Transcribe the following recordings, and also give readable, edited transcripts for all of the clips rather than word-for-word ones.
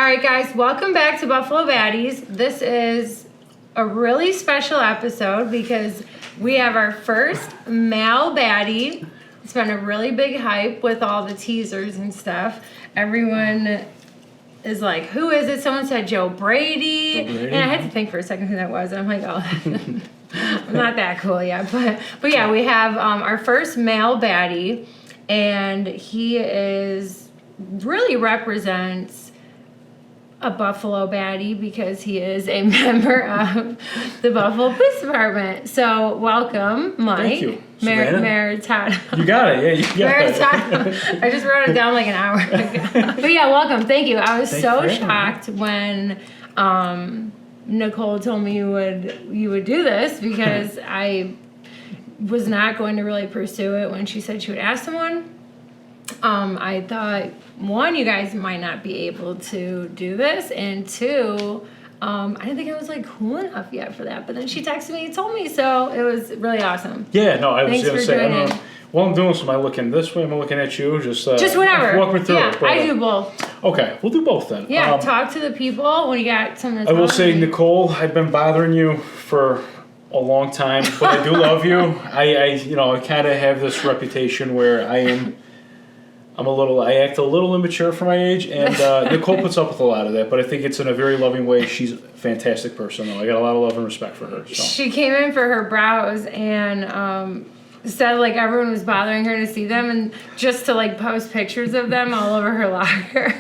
right, guys, welcome back to Buffalo Baddies. This is a really special episode because we have our first male baddie. It's been a really big hype with all the teasers and stuff. Everyone is like, who is it? Someone said Joe Brady. And I had to think for a second who that was. And I'm like, oh, I'm not that cool yet. But yeah, we have our first male baddie. And he really represents a Buffalo baddie because he is a member of the Buffalo Police Department. So welcome, Mike. Thank you. Maritata. You got it. Yeah, you got it. I just wrote it down like an hour ago. But yeah, welcome. Thank you. I was so shocked when Nicole told me you would do this because I was not going to really pursue it when she said she would ask someone. I thought, one, you guys might not be able to do this, and two, I didn't think I was like cool enough yet for that. But then she texted me and told me, so it was really awesome. Yeah, no, I was Thanks going to for say, I doing don't know. While I'm doing this, am I looking this way? Am I looking at you? Just whatever. Walk me through it. But, I do both. Okay, we'll do both then. Yeah, talk to the people when you got something to I will talk say, to me. Nicole, I've been bothering you for a long time, but I do love you. I kind of have this reputation where I act a little immature for my age, and Nicole puts up with a lot of that, but I think it's in a very loving way. She's a fantastic person, though. I got a lot of love and respect for her. So. She came in for her brows and said like everyone was bothering her to see them and just to like post pictures of them all over her locker.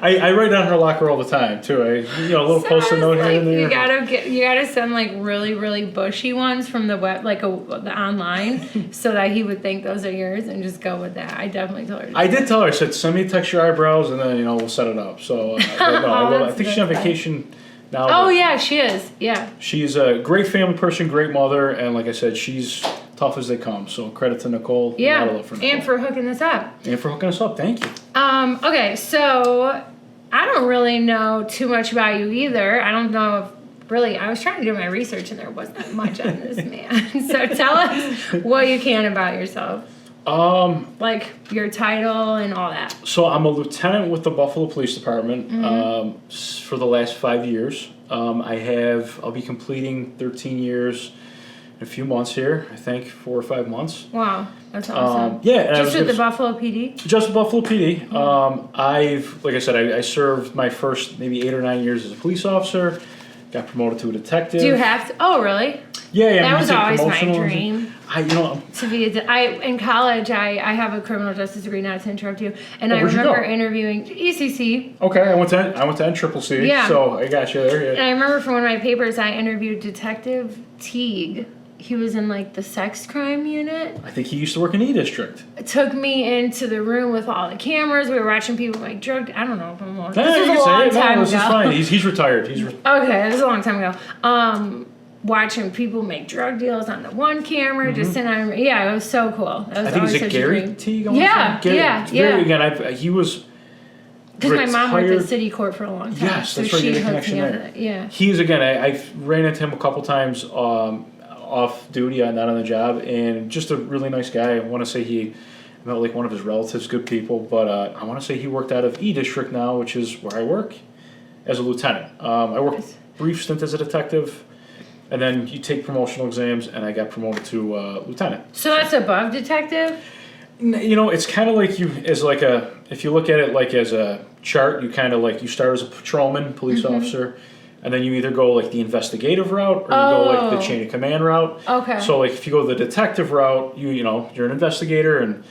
I write down her locker all the time too. A little post-it note here and there. You gotta send like really, really bushy ones from the web, like the online, so that he would think those are yours and just go with that. I definitely told her. I did tell her. I said, send me a text your eyebrows and then we'll set it up. So I think she's on vacation now. Oh yeah, she is. Yeah. She's a great family person, great mother, and like I said, she's tough as they come. So credit to Nicole. Yeah, a lot of love for Nicole. And for hooking this up. Thank you. Okay, so I don't really know too much about you either. I don't know if really, I was trying to do my research and there wasn't much on this man. So tell us what you can about yourself. Like your title and all that. So I'm a lieutenant with the Buffalo Police Department for the last 5 years. I'll be completing 13 years in a few months here, I think 4 or 5 months. Wow, that's awesome. Yeah. Just with the Buffalo PD? Just Buffalo PD. Like I said, I served my first maybe 8 or 9 years as a police officer, got promoted to a detective. Do you have to? Oh, really? Yeah. That was always my dream. To be in college, I have a criminal justice degree, not to interrupt you, and I where'd you remember go? interviewing ECC. Okay, I went to NCCC, yeah. So I got you there. Yeah. And I remember from one of my papers, I interviewed Detective Teague. He was in like the sex crime unit. I think he used to work in E District. Took me into the room with all the cameras. We were watching people make drug. I don't know if I'm wrong. This was a long time ago. This is fine. He's retired. Okay, this was a long time ago. Watching people make drug deals on the one camera, just sitting on. Yeah, it was so cool. That was I think always he's such Gary a dream. Teague. Yeah. Again, he was. Because my mom worked at City Court for a long time. Yes, that's right. You had a connection there. Yeah. He's I ran into him a couple times off duty, not on the job, and just a really nice guy. I want to say he met like one of his relatives, good people, but I want to say he worked out of E District now, which is where I work as a lieutenant. I worked a brief stint as a detective, and then you take promotional exams, and I got promoted to lieutenant. So that's above detective? It's kind of like if you look at it like as a chart, you kind of like you start as a patrolman, police officer, and then you either go like the investigative route or you go like the chain of command route. Okay. So like if you go the detective route, you're an investigator, and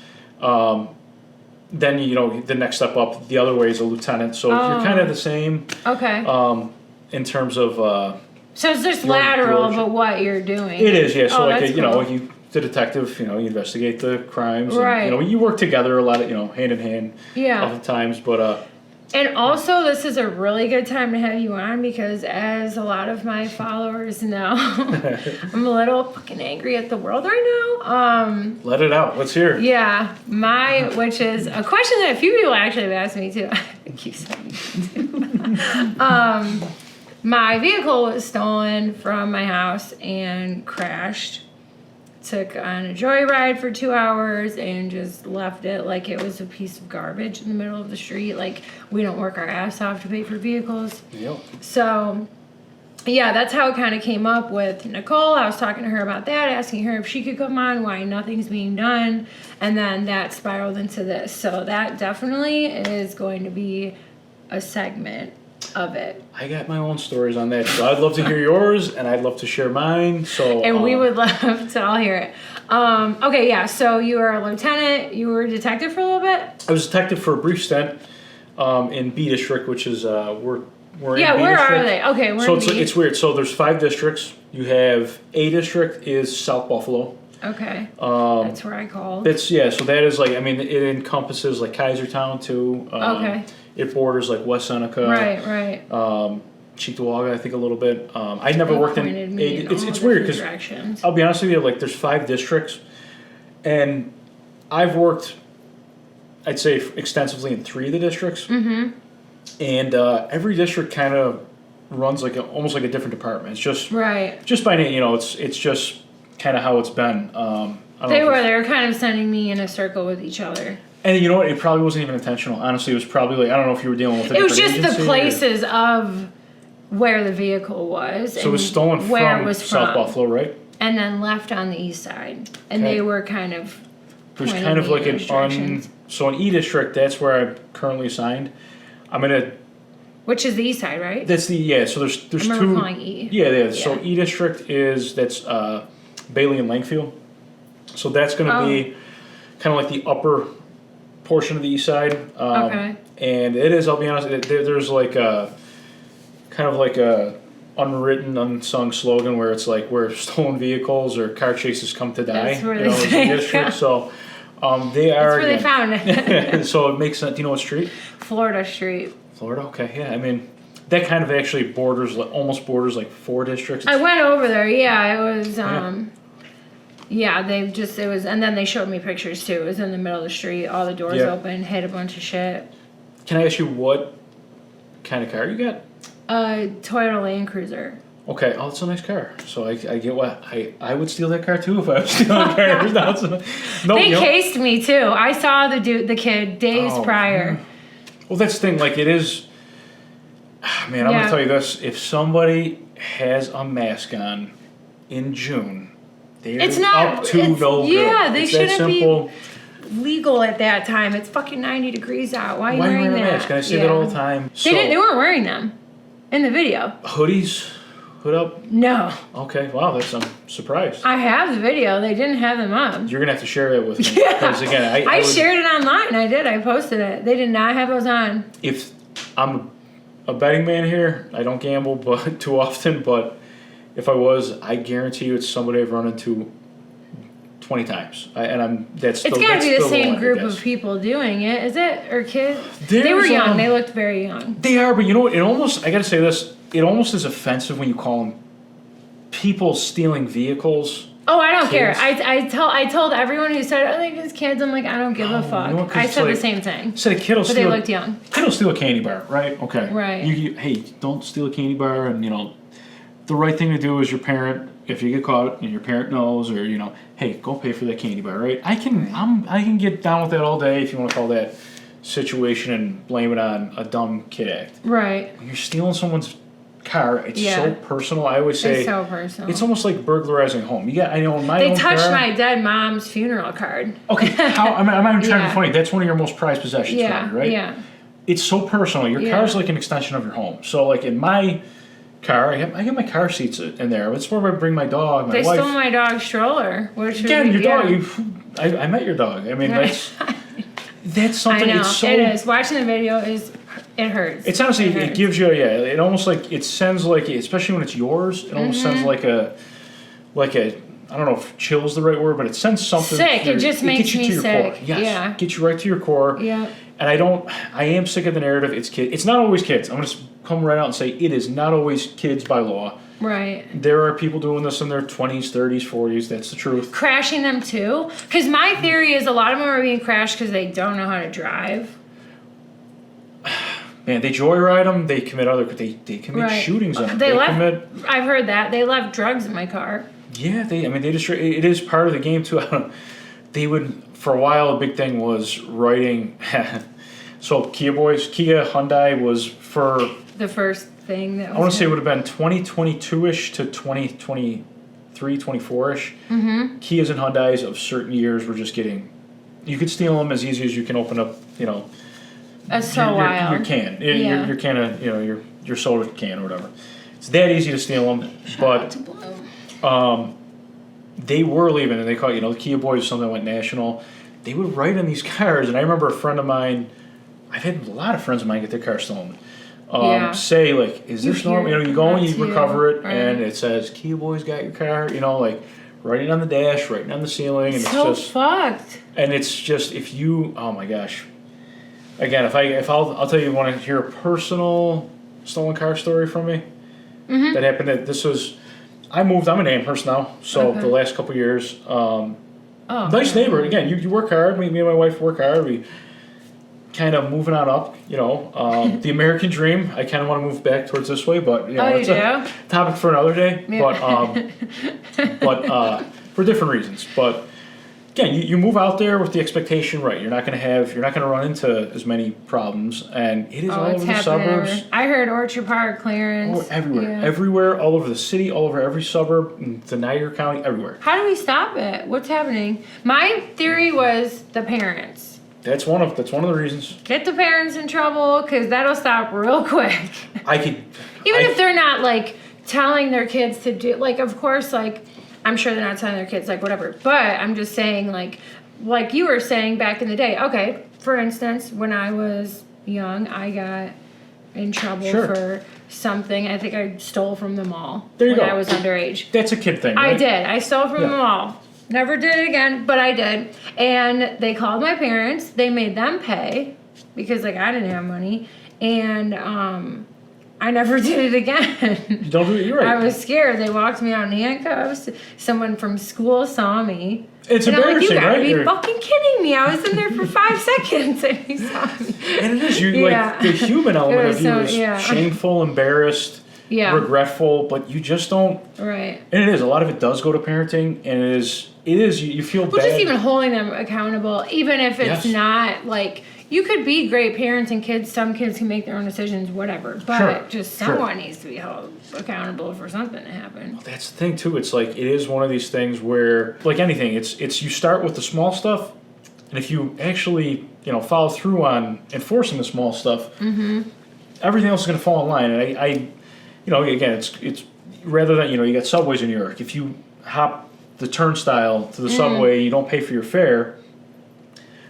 then the next step up the other way is a lieutenant. So you're kind of the same. Okay. In terms of. So it's just lateral, but what you're doing. It is, yeah. So cool. The detective, you investigate the crimes. Right. And, you work together a lot of, hand in hand. Yeah. Oftentimes, but. And also, this is a really good time to have you on because, as a lot of my followers know, I'm a little fucking angry at the world right now. Let it out. Let's hear it. Yeah, which is a question that a few people actually have asked me too. I think you said me too. My vehicle was stolen from my house and crashed took on a joyride for 2 hours and just left it like it was a piece of garbage in the middle of the street. Like, we don't work our ass off to pay for vehicles. Yep. So, yeah, that's how it kind of came up with Nicole. I was talking to her about that, asking her if she could come on, why nothing's being done. And then that spiraled into this. So that definitely is going to be a segment of it. I got my own stories on that, so I'd love to hear yours, and I'd love to share mine. So, And we would love to all hear it. Okay, yeah, so you were a lieutenant. You were a detective for a little bit? I was a detective for a brief stint in B District, which is we're in B where District. are they? Okay, we're So in B. it's weird. So there's 5 districts. You have A District is South Buffalo. Okay, that's where I called. That's So that is like, I mean, it encompasses like Kaisertown too. Okay. It borders like West Seneca. Right. Cheektowaga, I think a little bit. I never They worked in. pointed me in It's all weird different because directions. I'll be honest with you. Like, there's 5 districts, and I've worked, I'd say, extensively in 3 of the districts. Mm-hmm. And every district kind of runs like almost like a different department. It's just just by name. It's just kind of how it's been. They were kind of sending me in a circle with each other. And you know what? It probably wasn't even intentional. Honestly, it was probably like, I don't know if you were dealing with. It was just the places of where the vehicle was. So it was stolen from South Buffalo, right? And then left on the east side, and they were kind of. There's kind of like so in E District, that's where I'm currently assigned. I'm gonna. Which is the east side, right? That's the So there's I remember 2. calling E. Yeah. So E District that's Bailey and Langfield. So that's gonna be kind of like the upper portion of the east side. Okay. And it is. I'll be honest. There's like a kind of like a unwritten, unsung slogan where it's like where stolen vehicles or car chases come to die. That's where they say. District. So they are. That's where they found it. So it makes sense. Do you know what street? Florida Street. Florida. Okay. Yeah. I mean, that kind of actually almost borders like 4 districts. I went over there. Yeah, it was. It was, and then they showed me pictures too. It was in the middle of the street, all the doors open, hit a bunch of shit. Can I ask you what kind of car you got? Toyota Land Cruiser. Okay, that's a nice car. So I get what I would steal that car too if I was stealing cars. They cased me too. I saw the kid days prior. Man. Well, that's the thing. Like, it is. Man, I'm gonna tell you this: if somebody has a mask on in June, they're up to no good. Yeah, they it's shouldn't that simple. Be legal at that time. It's fucking 90 degrees out. Why are you wearing a that? mask? I say that all the time. They weren't wearing them in the video. Hoodies, hood up. No. Okay, wow, I'm surprised. I have the video. They didn't have them up. You're gonna have to share it with me. Yeah. Because again, I shared it online. I did. I posted it. They did not have those on. If I'm a betting man here, I don't gamble but too often, but if I was, I guarantee you it's somebody I've run into 20 times. It's got to be the same group of people doing it, is it? Or kids? They were young. They looked very young. They are, but you know what? I got to say this, it almost is offensive when you call them people stealing vehicles. Oh, I don't care. I told everyone who said, I think it's kids. I'm like, I don't give a fuck. You know what, I said the same thing. Said a kid will but they looked young. Kid will steal a candy bar, right? Okay. Right. Hey, don't steal a candy bar, and the right thing to do is your parent. If you get caught and your parent knows, or hey, go pay for that candy bar, right? I can get down with that all day if you want to call that situation and blame it on a dumb kid act. Right. When you're stealing someone's car, it's so personal. I always say it's so personal. It's almost like burglarizing a home. They touched my dead mom's funeral card. Okay, I'm not even trying to be funny. That's one of your most prized possessions, right? Yeah. It's so personal. Your car's like an extension of your home. So, like in my car, I get my car seats in there. It's where I bring my dog, my wife. They stole my dog's stroller. Again, your dog. I met your dog. I mean, that's something. I know. It's so, it is. Watching the video it hurts. It's honestly, it gives you, it almost like, it sends like, especially when it's yours, it almost sends like a, I don't know if chill is the right word, but it sends something. Sick. It just makes me sick. Core. Yes. Yeah. Get you right to your core. Yeah. And I am sick of the narrative, it's kids. It's not always kids. I'm going to come right out and say it is not always kids by law. Right. There are people doing this in their 20s, 30s, 40s. That's the truth. Crashing them too? Because my theory is a lot of them are being crashed because they don't know how to drive. Man, they joyride them. They commit they commit shootings on them. I've heard that. They left drugs in my car. Yeah, they just, it is part of the game too. They would, for a while, a big thing was writing. So Kia Hyundai was for The first thing that was I want to say it would have been 2022-ish to 2023, 24-ish. Mm-hmm. Kias and Hyundais of certain years were just getting, you could steal them as easy as you can open up, That's so wild. your can, your can of, your soda can or whatever. It's that easy to steal them, but they were leaving, and they call the Kia Boys, something that went national. They would write on these cars, and I remember a friend of mine, I've had a lot of friends of mine get their car stolen. Say, like, is this normal? You go and you recover it, and it says, Kia Boys got your car, like, writing on the dash, writing on the ceiling. And so it's just fucked. And it's just, if you, oh my gosh. Again, I'll tell you, want to hear a personal stolen car story from me? Mm-hmm. That happened. I'm in Amherst now, so the last couple of years. Nice neighborhood. Again, you work hard. Me and my wife work hard. We kind of moving on up, the American dream. I kind of want to move back towards this way, but it's a topic for another day. Yeah. But for different reasons. But again, you move out there with the expectation, right? You're not going to run into as many problems, and it is all over the suburbs. I heard Orchard Park, Clarence. Oh, everywhere, all over the city, all over every suburb, the Niagara County, everywhere. How do we stop it? What's happening? My theory was the parents. That's one of the reasons. Get the parents in trouble, because that'll stop real quick. If they're not, like, telling their kids to do, like, of course, like, I'm sure they're not telling their kids, like, whatever. But I'm just saying, like you were saying back in the day. Okay, for instance, when I was young, I got in trouble for something. I think I stole from the mall when I was underage. That's a kid thing, right? I did. I stole from the mall. Never did it again, but I did. And they called my parents. They made them pay because, like, I didn't have money. And I never did it again. Don't do it. You're right. I was scared. They walked me out in handcuffs. Someone from school saw me. It's embarrassing, right? You gotta be fucking kidding me. I was in there for 5 seconds and he saw me. And it is. Like, the human element of you is shameful, embarrassed, regretful, but you just don't. Right. And it is. A lot of it does go to parenting, and it is. You feel bad. Just even holding them accountable, even if it's not, like, you could be great parents and some kids can make their own decisions, whatever. But someone needs to be held accountable for something to happen. Well, that's the thing, too. It's like, it is one of these things where, like anything, it's you start with the small stuff, and if you actually, follow through on enforcing the small stuff, everything else is going to fall in line. And I again, it's rather than, you got subways in New York. If you hop the turnstile to the subway, you don't pay for your fare,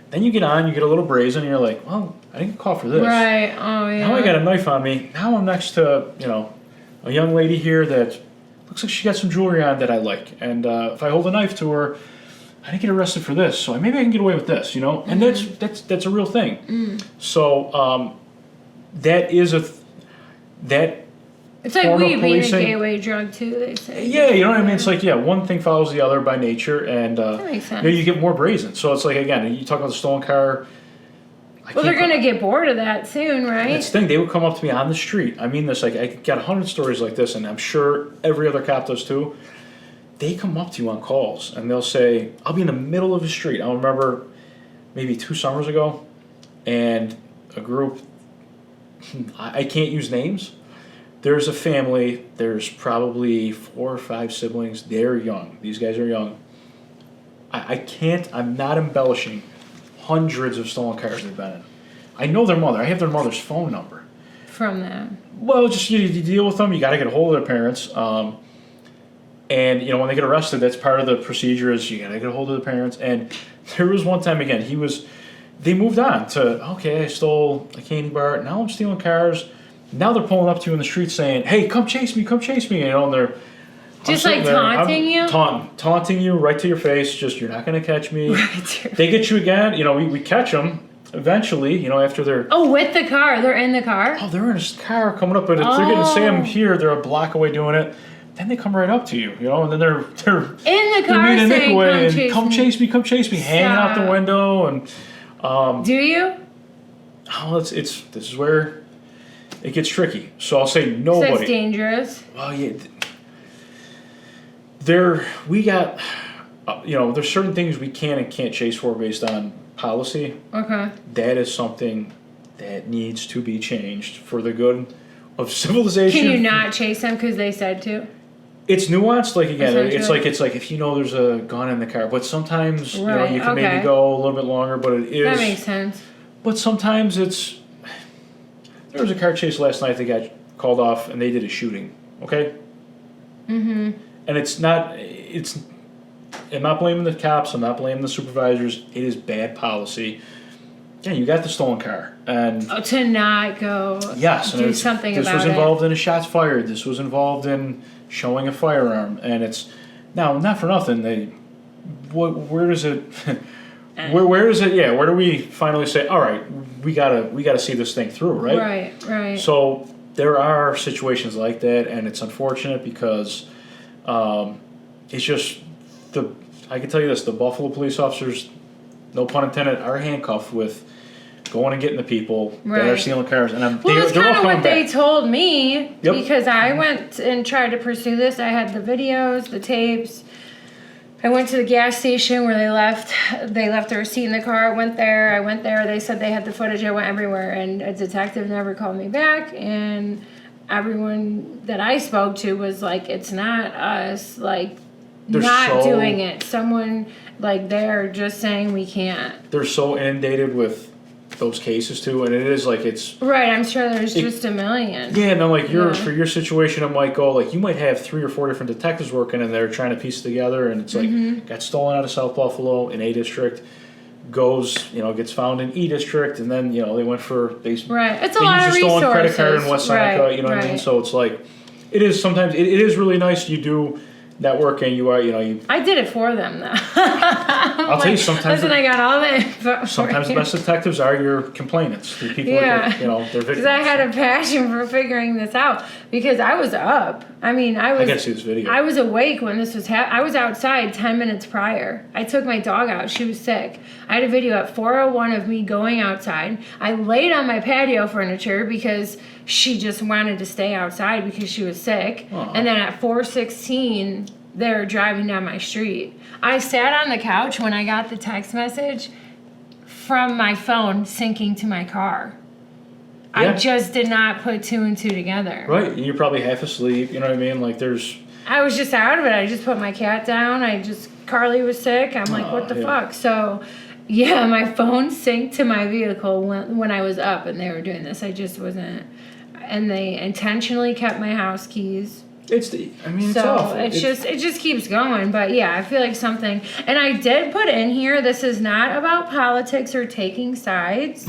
then you get on, you get a little brazen, and you're like, well, I didn't call for this. Right, oh yeah. Now I got a knife on me. Now I'm next to, a young lady here that looks like she got some jewelry on that I like. And if I hold a knife to her, I didn't get arrested for this, so maybe I can get away with this, And that's a real thing. So that is that it's like weed being a gateway drug too, they say. Yeah, you know what I mean? It's like, one thing follows the other by nature, and that makes sense. You get more brazen. So it's like, again, you talk about the stolen car. Well, they're going to get bored of that soon, right? That's the thing. They would come up to me on the street. I mean this, like, I got 100 stories like this, and I'm sure every other cop does too. They come up to you on calls, and they'll say, I'll be in the middle of the street. I remember maybe 2 summers ago, and a group, I can't use names. There's a family, there's probably 4 or 5 siblings. They're young. These guys are young. I'm not embellishing. Hundreds of stolen cars they've been in. I know their mother. I have their mother's phone number. From them? Well, just you deal with them. You got to get a hold of their parents. And, when they get arrested, that's part of the procedure is you got to get a hold of the parents. And there was one time, again, they moved on to, okay, I stole a candy bar. Now I'm stealing cars. Now they're pulling up to you in the street saying, hey, come chase me, and they're just like taunting you? Taunting you right to your face, just, you're not going to catch me. Right. They get you again, we catch them eventually, after they're... Oh, with the car? They're in the car? Oh, they're in a car coming up, but if they're getting, say I'm here, they're a block away doing it, then they come right up to you, and then they're in the car saying, come chase me, hanging out the window, and... Do you? Oh, this is where it gets tricky. So I'll say nobody. So it's dangerous? Well, yeah... we got, there's certain things we can and can't chase for based on policy. Okay. That is something that needs to be changed for the good of civilization. Can you not chase them because they said to? It's nuanced. Like again, it's like if there's a gun in the car, but sometimes you can maybe go a little bit longer. But it is that makes sense. But sometimes there was a car chase last night that got called off, and they did a shooting. Okay. Mm-hmm. And I'm not blaming the cops. I'm not blaming the supervisors. It is bad policy. Yeah, you got the stolen car, and to not go. Yes, do something about it. This was involved in a shots fired. This was involved in showing a firearm, and it's now not for nothing. Where does it? Where does it? Yeah, where do we finally say, all right, we gotta see this thing through, right? Right. So there are situations like that, and it's unfortunate because it's just I can tell you this: the Buffalo police officers, no pun intended, are handcuffed with going and getting the people that are stealing cars, and that's kind of what they told me. Yep. Because I went and tried to pursue this. I had the videos, the tapes. I went to the gas station where they left the receipt in the car. I went there. They said they had the footage. I went everywhere, and a detective never called me back. And everyone that I spoke to was like, "It's not us." Like. Not doing it. Someone, they're just saying we can't. They're so inundated with those cases, too, and it is it's... Right, I'm sure there's just a million. Yeah, and then, for your situation, it might go, you might have 3 or 4 different detectives working in there trying to piece it together, and it's got stolen out of South Buffalo in A District, gets found in E District, and then, they went for... Right, it's a lot of resources. They use a stolen credit card in West Seneca, you know what I mean? So it's it is sometimes... It is really nice you do... networking, I did it for them, though. I'll tell you, sometimes... Listen, I got all the info. Sometimes the best detectives are your complainants. The people that, they're victims. Because I had a passion for figuring this out. Because I was up. I gotta see this video. I was awake when this was happening. I was outside 10 minutes prior. I took my dog out. She was sick. I had a video at 4:01 of me going outside. I laid on my patio furniture because she just wanted to stay outside because she was sick. Aww. And then at 4:16, they were driving down my street. I sat on the couch when I got the text message from my phone syncing to my car. Yeah. I just did not put 2 and 2 together. Right, and you're probably half asleep, you know what I mean? I was just out of it. I just put my cat down. Carly was sick. I'm what the fuck? So, yeah, my phone synced to my vehicle when I was up and they were doing this. I just wasn't... And they intentionally kept my house keys. It's awful. It just keeps going. But yeah, I feel like something, and I did put in here, this is not about politics or taking sides.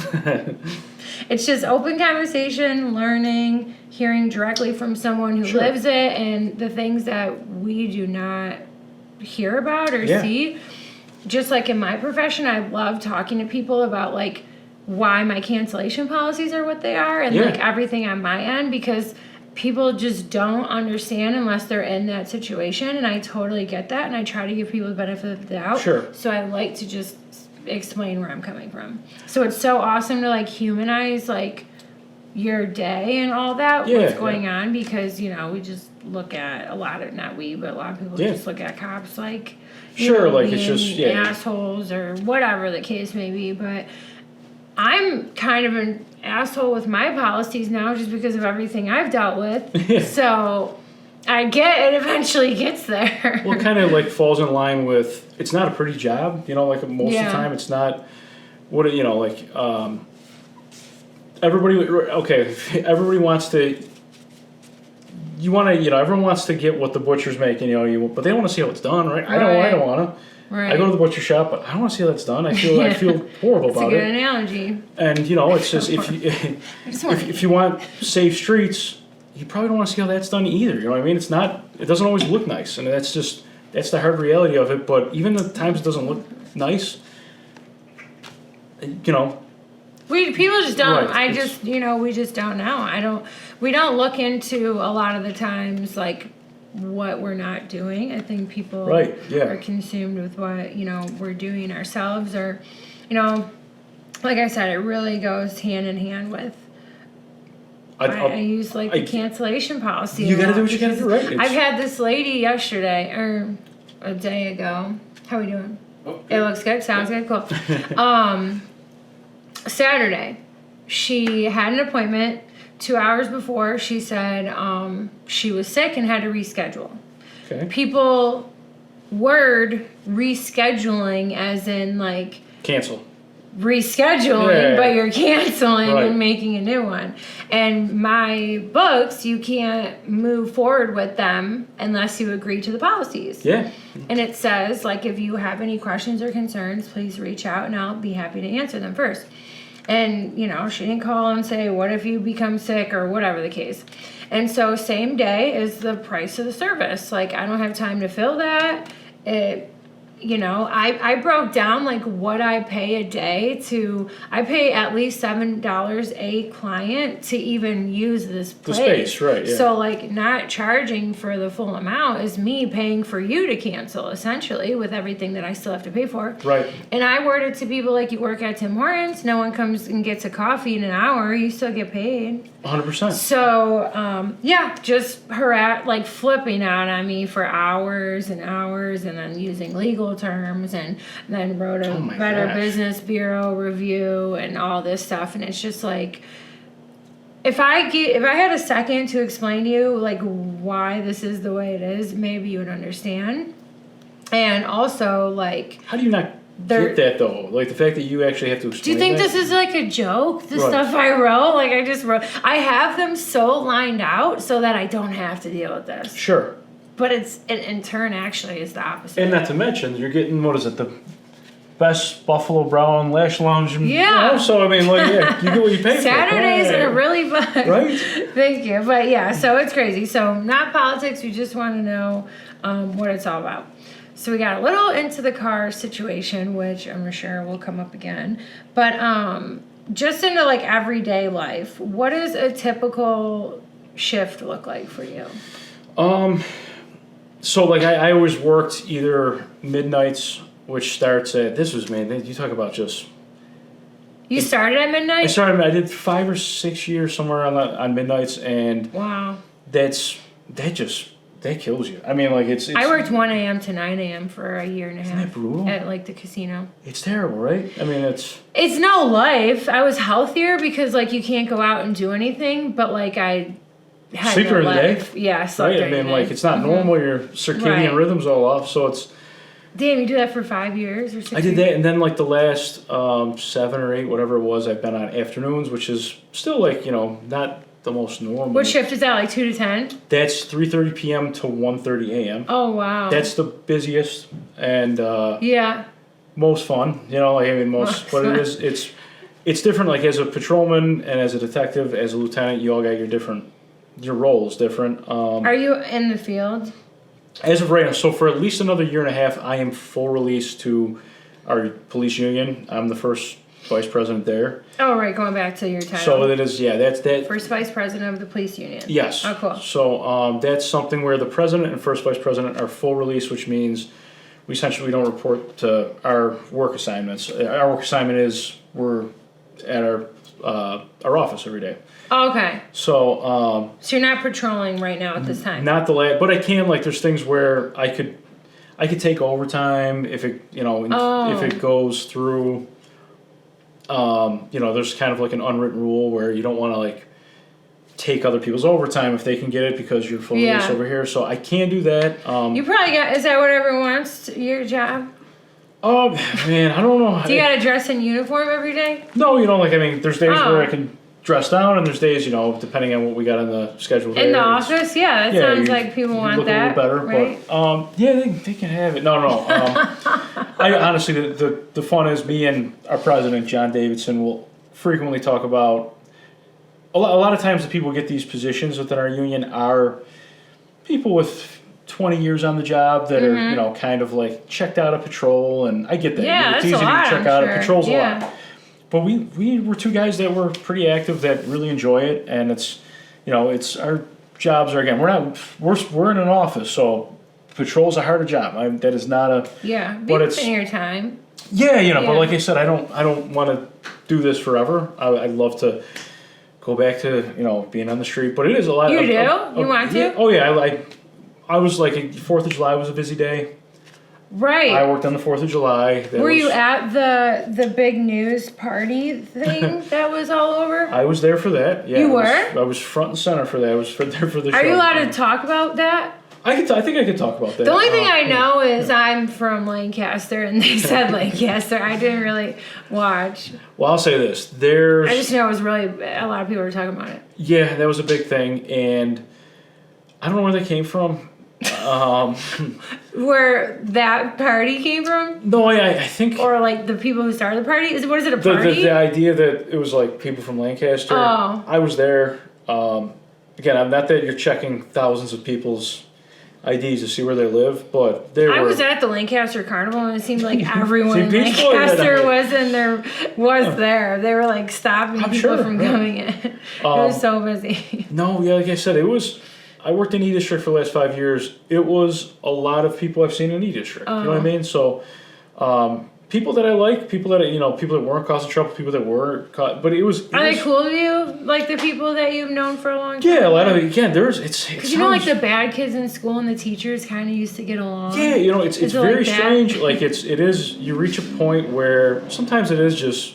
It's just open conversation, learning, hearing directly from someone who lives it, and the things that we do not hear about or see. Just like in my profession, I love talking to people about why my cancellation policies are what they are, and everything on my end, because people just don't understand unless they're in that situation, and I totally get that, and I try to give people the benefit of the doubt. Sure. So I like to just explain where I'm coming from. So it's so awesome to humanize your day and all that, what's going on, because we just look at a lot of people just look at cops it's just assholes or whatever the case may be, but I'm kind of an asshole with my policies now just because of everything I've dealt with. So I get it eventually gets there. Well, it kind of falls in line with, it's not a pretty job, most of the time it's not everybody wants to, everyone wants to get what the butcher's making, but they don't want to see how it's done, right? I don't want to. Right. I go to the butcher shop, but I don't want to see how that's done. I feel horrible about it. It's a good analogy. And it's just if you want safe streets, you probably don't want to see how that's done either. You know what I mean? It doesn't always look nice, and that's the hard reality of it. But even the times it doesn't look nice, people just don't. Right. We just don't know. We don't look into a lot of the times what we're not doing. I think people are consumed with what we're doing ourselves, or like I said, it really goes hand in hand with I use like the cancellation policy. You got to do what you got to do, right? I've had this lady yesterday or a day ago. How are we doing? Oh, it looks good. Sounds good. Cool. Saturday, she had an appointment. 2 hours before, she said she was sick and had to reschedule. Okay. People word rescheduling as in like Cancel. Rescheduling, but you're canceling Right. and making a new one. And my books, you can't move forward with them unless you agree to the policies. Yeah. And it says, like, if you have any questions or concerns, please reach out and I'll be happy to answer them first. And, you know, she didn't call and say, what if you become sick or whatever the case. And so same day is the price of the service. Like, I don't have time to fill that. You know, I broke down like what I pay a day I pay at least $7 a client to even use this place. The space, right, yeah. So like not charging for the full amount is me paying for you to cancel essentially with everything that I still have to pay for. Right. And I worded to people like, you work at Tim Hortons, no one comes and gets a coffee in an hour, you still get paid. 100%. So, just her like flipping out on me for hours and hours and then using legal terms and then wrote a Better Business Bureau review and all this stuff. And it's just like, if I had a second to explain to you like why this is the way it is, maybe you would understand. And also like, how do you not get that though? Like the fact that you actually have to explain. Do you think that? this is like a joke? The stuff I wrote, like I just wrote. I have them so lined out so that I don't have to deal with this. Sure. But it's in turn actually is the opposite. And not to mention, you're getting the best Buffalo Brown Lash Lounge. Yeah. So I mean, like, yeah, you get what you pay Saturdays for. are really fun. Right. Thank you. But yeah, so it's crazy. So not politics. We just want to know what it's all about. So we got a little into the car situation, which I'm sure will come up again. But just into like everyday life, what does a typical shift look like for you? So like I always worked either midnights, which starts at you talk about just. You started at midnight? I did 5 or 6 years somewhere on midnights, and wow, that kills you. I mean, like it's I worked 1 a.m. to 9 a.m. for a year and a half. Isn't that brutal? At like the casino. It's terrible, right? I mean, it's no life. I was healthier because like you can't go out and do anything, but like I had sleep during the day. Yeah, I slept right. I mean, like it's not normal. Your circadian rhythm's all off, so it's. Damn, you do that for 5 years or 6 years? I did that, and then like the last 7 or 8, whatever it was, I've been on afternoons, which is still like not the most normal. What shift is that? Like 2 to 10? That's 3:30 p.m. to 1:30 a.m. Oh wow. That's the busiest and most fun. But it's different. Like as a patrolman and as a detective, as a lieutenant, you all got your roles different. Are you in the field? As of right now, so for at least another year and a half, I am full release to our police union. I'm the first vice president there. Oh, right, going back to your title. So it is, that's that. First vice president of the police union. Yes. Oh, cool. So that's something where the president and first vice president are full release, which means we essentially don't report to our work assignments. Our work assignment is we're at our office every day. Oh, okay. So you're not patrolling right now at this time. Not the last, but I can there's things where I could take overtime if it if it goes through. There's kind of like an unwritten rule where you don't want to take other people's overtime if they can get it because you're full release over here. So I can do that. You probably is that what everyone wants? Your job? Oh man, I don't know. Do you gotta dress in uniform every day? No, there's days where I can dress down, and there's days, depending on what we got on the schedule. In the office, that sounds like people want that. Look a little better, right? But they can have it. No. I honestly, the fun is me and our president John Davidson will frequently talk about. A lot of times, the people who get these positions within our union are people with 20 years on the job that are kind of checked out of patrol, and I get that. Yeah, it's that's easy a lot, to check out of patrol's a lot. But we were two guys that were pretty active that really enjoy it, and it's our jobs are we're in an office, so patrol's a harder job. That is not a but it's in your time. Yeah, but like I said, I don't want to do this forever. I'd love to go back to being on the street. But it is a lot. You do? You want to? Yeah, oh yeah, I was like 4th of July was a busy day. Right. I worked on the 4th of July. Were you at the big news party thing that was all over? I was there for that. Yeah, you were? I was front and center for that. I was there for the show. Are you allowed to talk about that? I think I could talk about that. The only thing I know is I'm from Lancaster, and they said Lancaster. I didn't really watch. Well, I'll say this. I just know it was really, a lot of people were talking about it. Yeah, that was a big thing, and I don't know where they came from. Where that party came from? No, I think... Or like the people who started the party? What is it, a party? The idea that it was like people from Lancaster. Oh. I was there. Again, I'm not that you're checking thousands of people's IDs to see where they live, but I was at the Lancaster Carnival, and it seemed like everyone in Lancaster was there. They were like stopping people from coming in. It was so busy. No, yeah, like I said, I worked in E-District for the last 5 years. It was a lot of people I've seen in E-District. You know what I mean? So, people that I like, people that weren't causing trouble, people that were caught, but it was... Are they cool to you? Like the people that you've known for a long time? Yeah, a lot of it. Again, because like the bad kids in school and the teachers kind of used to get along. Yeah, it's very strange. Like it is. You reach a point where sometimes it is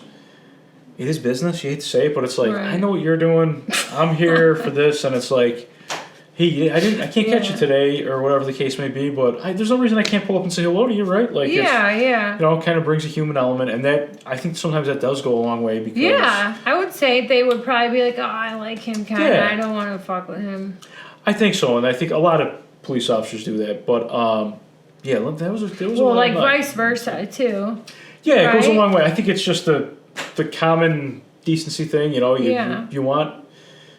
business. You hate to say it, but it's like I know what you're doing. I'm here for this, and it's like, hey, I can't catch you today, or whatever the case may be, but there's no reason I can't pull up and say hello to you, right? Like, it kind of brings a human element, and that, I think sometimes that does go a long way, because... Yeah, I would say they would probably be like, oh, I like him kind of, I don't want to fuck with him. I think so, and I think a lot of police officers do that, but, that was a well, like vice versa, too. Yeah, it goes a long way. I think it's just the common decency thing,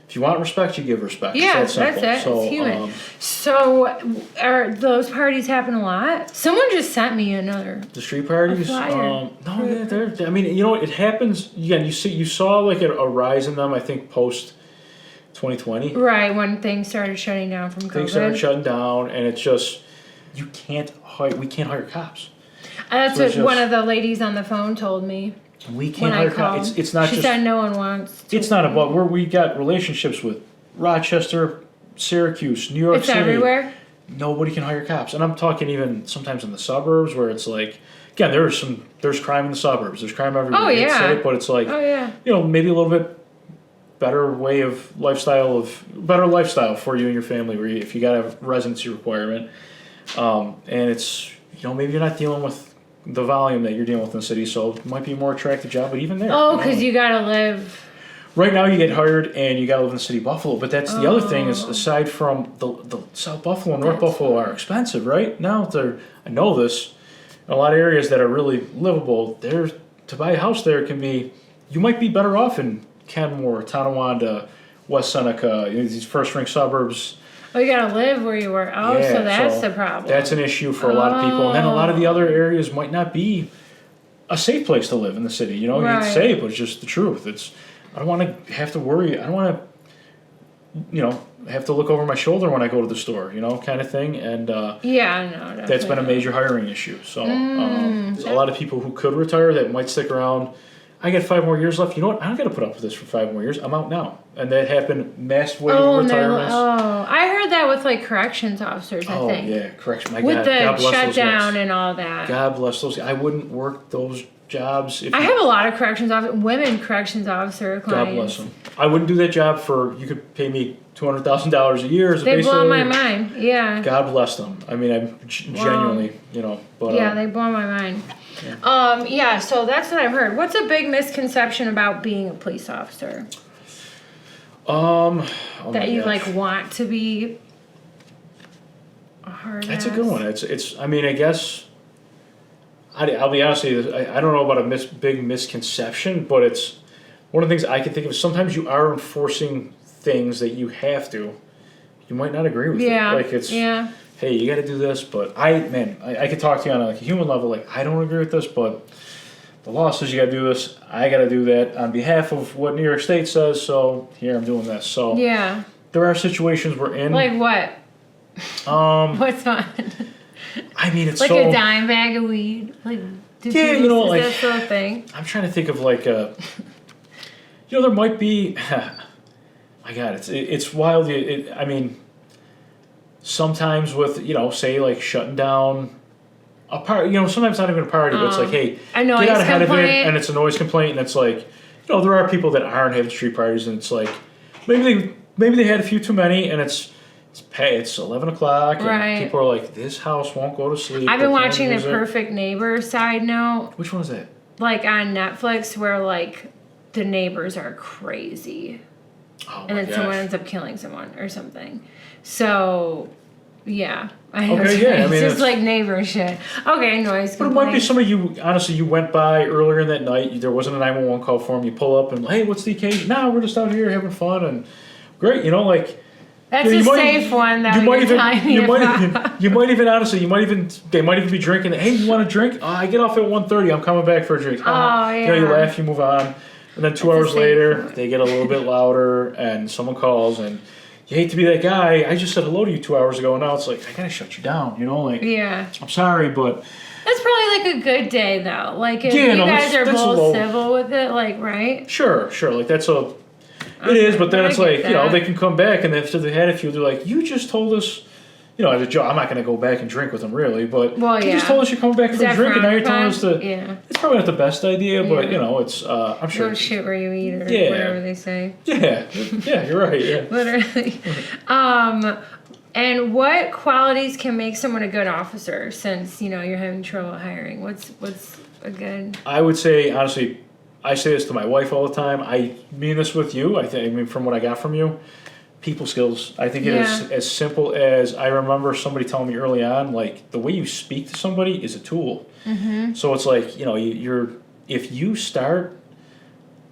if you want respect, you give respect. Yeah, that's it. So, it's human. So, are those parties happen a lot? Someone just sent me another. The street parties? It happens. Again, you saw like a rise in them, I think, post 2020. Right, when things started shutting down from COVID. Things started shutting down, and it's just, we can't hire cops. That's what one of the ladies on the phone told me. We can't hire cops. It's not. She said no one wants to. It's not about where we got relationships with Rochester, Syracuse, New York City. It's everywhere. Nobody can hire cops, and I'm talking even sometimes in the suburbs where it's like, again, there's crime in the suburbs. There's crime everywhere. Oh yeah. But it's like, maybe a little bit better lifestyle for you and your family, where if you got a residency requirement, and it's maybe you're not dealing with the volume that you're dealing with in the city, so it might be a more attractive job, but even there. Oh, because you gotta live. Right now you get hired and you gotta live in the city of Buffalo, but that's the other thing is, aside from the South Buffalo and North Buffalo are expensive, right? Now I know this, in a lot of areas that are really livable, to buy a house there you might be better off in Kenmore, Tonawanda, West Seneca, these first-ring suburbs. Oh, you gotta live where you were. Oh, so that's the problem. That's an issue for a lot of people. And then a lot of the other areas might not be a safe place to live in the city. You hate to say it, but it's just the truth. I don't want to have to worry. I don't want to, have to look over my shoulder when I go to the store, kind of thing. And that's been a major hiring issue. So there's a lot of people who could retire that might stick around. I got 5 more years left. You know what? I don't got to put up with this for 5 more years. I'm out now. And that happened, mass wave retirements. I heard that with like corrections officers, I think. Oh, yeah, correction. With the shutdown and all that. God bless those guys. I wouldn't work those jobs. I have a lot of women corrections officer clients. God bless them. I wouldn't do that job you could pay me $200,000 a year as a base salary. They blow my mind, yeah. God bless them. I mean, I'm genuinely, but... Yeah, they blow my mind. Yeah. So that's what I've heard. What's a big misconception about being a police officer? That you want to be a hard That's a good one. It's. I mean, I guess. I'll be honest with you. I don't know about a big misconception, but it's one of the things I can think of. Sometimes you are enforcing things that you have to. You might not agree with it. Like it's. Yeah. Hey, you got to do this, but I could talk to you on a human level. Like, I don't agree with this, but the law says you got to do this. I got to do that on behalf of what New York State says. So here I'm doing this. So there are situations we're in. Like what? What's one? I mean, it's like a dime bag of weed. Like, is that sort of thing? I'm trying to think of there might be. my God, it's wild. I mean, sometimes with, say like shutting down a party, sometimes not even a party, but it's like, hey, a get noise out ahead complaint. of it, and it's a noise complaint, and it's like, there are people that aren't having street parties, and it's like, maybe they had a few too many, and it's 11 o'clock, and Right. people are like, this house won't go to sleep. I've been They can't watching The use it. Perfect Neighbor, side note, Which one is that? like on Netflix, where like the neighbors are crazy. Oh And my then someone gosh. ends up killing someone or something. So, yeah. Okay, yeah, I It's mean, just it's- like neighbor shit. Okay, noise But it might be complaint. somebody you went by earlier in that night. There wasn't a 911 call for them. You pull up and, hey, what's the occasion? No, we're just out here having fun and great. Like That's you a might- safe one, though. You might You're even, telling me you might about. even, you might even honestly, they might even be drinking. Hey, you want a drink? Oh, I get off at 1:30. I'm coming back for a drink. Oh, yeah. You laugh, you move on, and then 2 That's a hours safe later, one. they get a little bit louder, and someone calls, and you hate to be that guy. I just said hello to you 2 hours ago, and now it's like I gotta shut you down. Like Yeah. I'm sorry, but That's probably like a good day, though. Like, if Yeah, you no, guys are that's a both low- civil with it, like, right? sure, like that's a. It is, but then I it's get like, that. they can come back, and after they had a few, they're like, you just told us, as a joke, I'm not going to go back and drink with them, really, but Well, you just yeah. told us you're coming back Is for a that drink, and now you're frowned telling us upon? to, Yeah. it's probably not the best idea, but, Yeah. it's, I'm sure. Don't shit where you eat or Yeah. whatever they say. Yeah, you're right, yeah. Literally. And what qualities can make someone a good officer since, you're having trouble hiring? What's a good... I would say, honestly, I say this to my wife all the time. I mean this with you. I mean, from what I got from you, people skills. I think it is Yeah. as simple as I remember somebody telling me early on, like the way you speak to somebody is a tool. Mm-hmm. So it's like, if you start,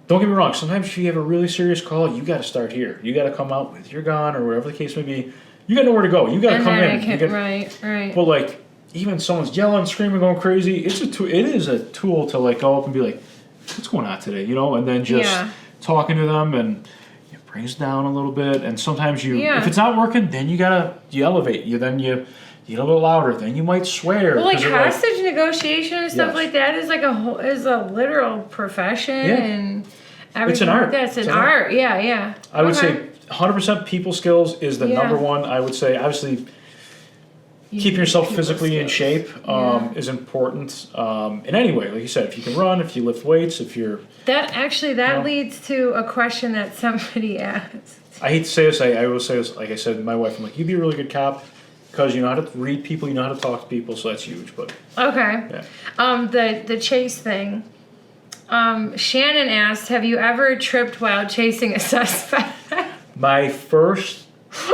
don't get me wrong, sometimes if you have a really serious call, you got to start here. You got to come out with your gun or whatever the case may be. You got nowhere to go. You got to And come then in. I can, You got- right. But like, even someone's yelling, screaming, going crazy, it is a tool to like go up and be like, what's going on today, and then just Yeah. talking to them and it brings down a little bit. And sometimes Yeah. if it's not working, then you elevate. You get a little louder. Then you might swear. Well, like 'cause they're hostage negotiation and stuff Yes. like that is like is a literal profession Yeah. and everything. It's an art. That's It's an an art. art. Yeah. I would Okay. say 100% people skills is the Yeah. number one. I would say, obviously, You keeping need yourself people physically in skills. shape Yeah. is important in any way. Like you said, if you can run, if you lift weights, if you're... That No. leads to a question that somebody asked. I hate to say this. I will say this. Like I said to my wife, I'm like, you'd be a really good cop because you know how to read people, you know how to talk to people, so that's huge. But Okay. yeah. The chase thing. Shannon asked, "Have you ever tripped while chasing a suspect?" My first,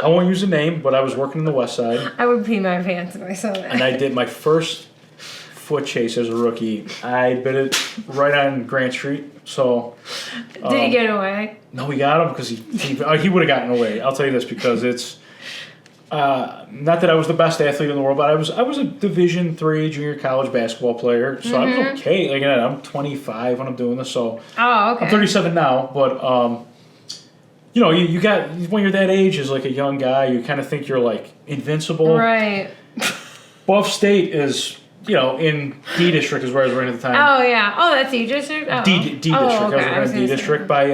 I won't use a name, but I was working in the West Side, I would pee my pants if I saw that. and I did my first foot chase as a rookie. I bit it right on Grant Street. So Did he get away? no, we got him because he would have gotten away. I'll tell you this because it's not that I was the best athlete in the world, but I was a Division III junior college basketball player, so I was okay. Like again, I'm 25 when I'm doing this, so Oh, okay. I'm 37 now. But you got when you're that age as like a young guy, you kind of think you're like invincible. Right. Buff State is in D district is where I was running at the time. Oh yeah. Oh, that's E district. Oh. D district. Oh, I okay. was running D gonna say. district by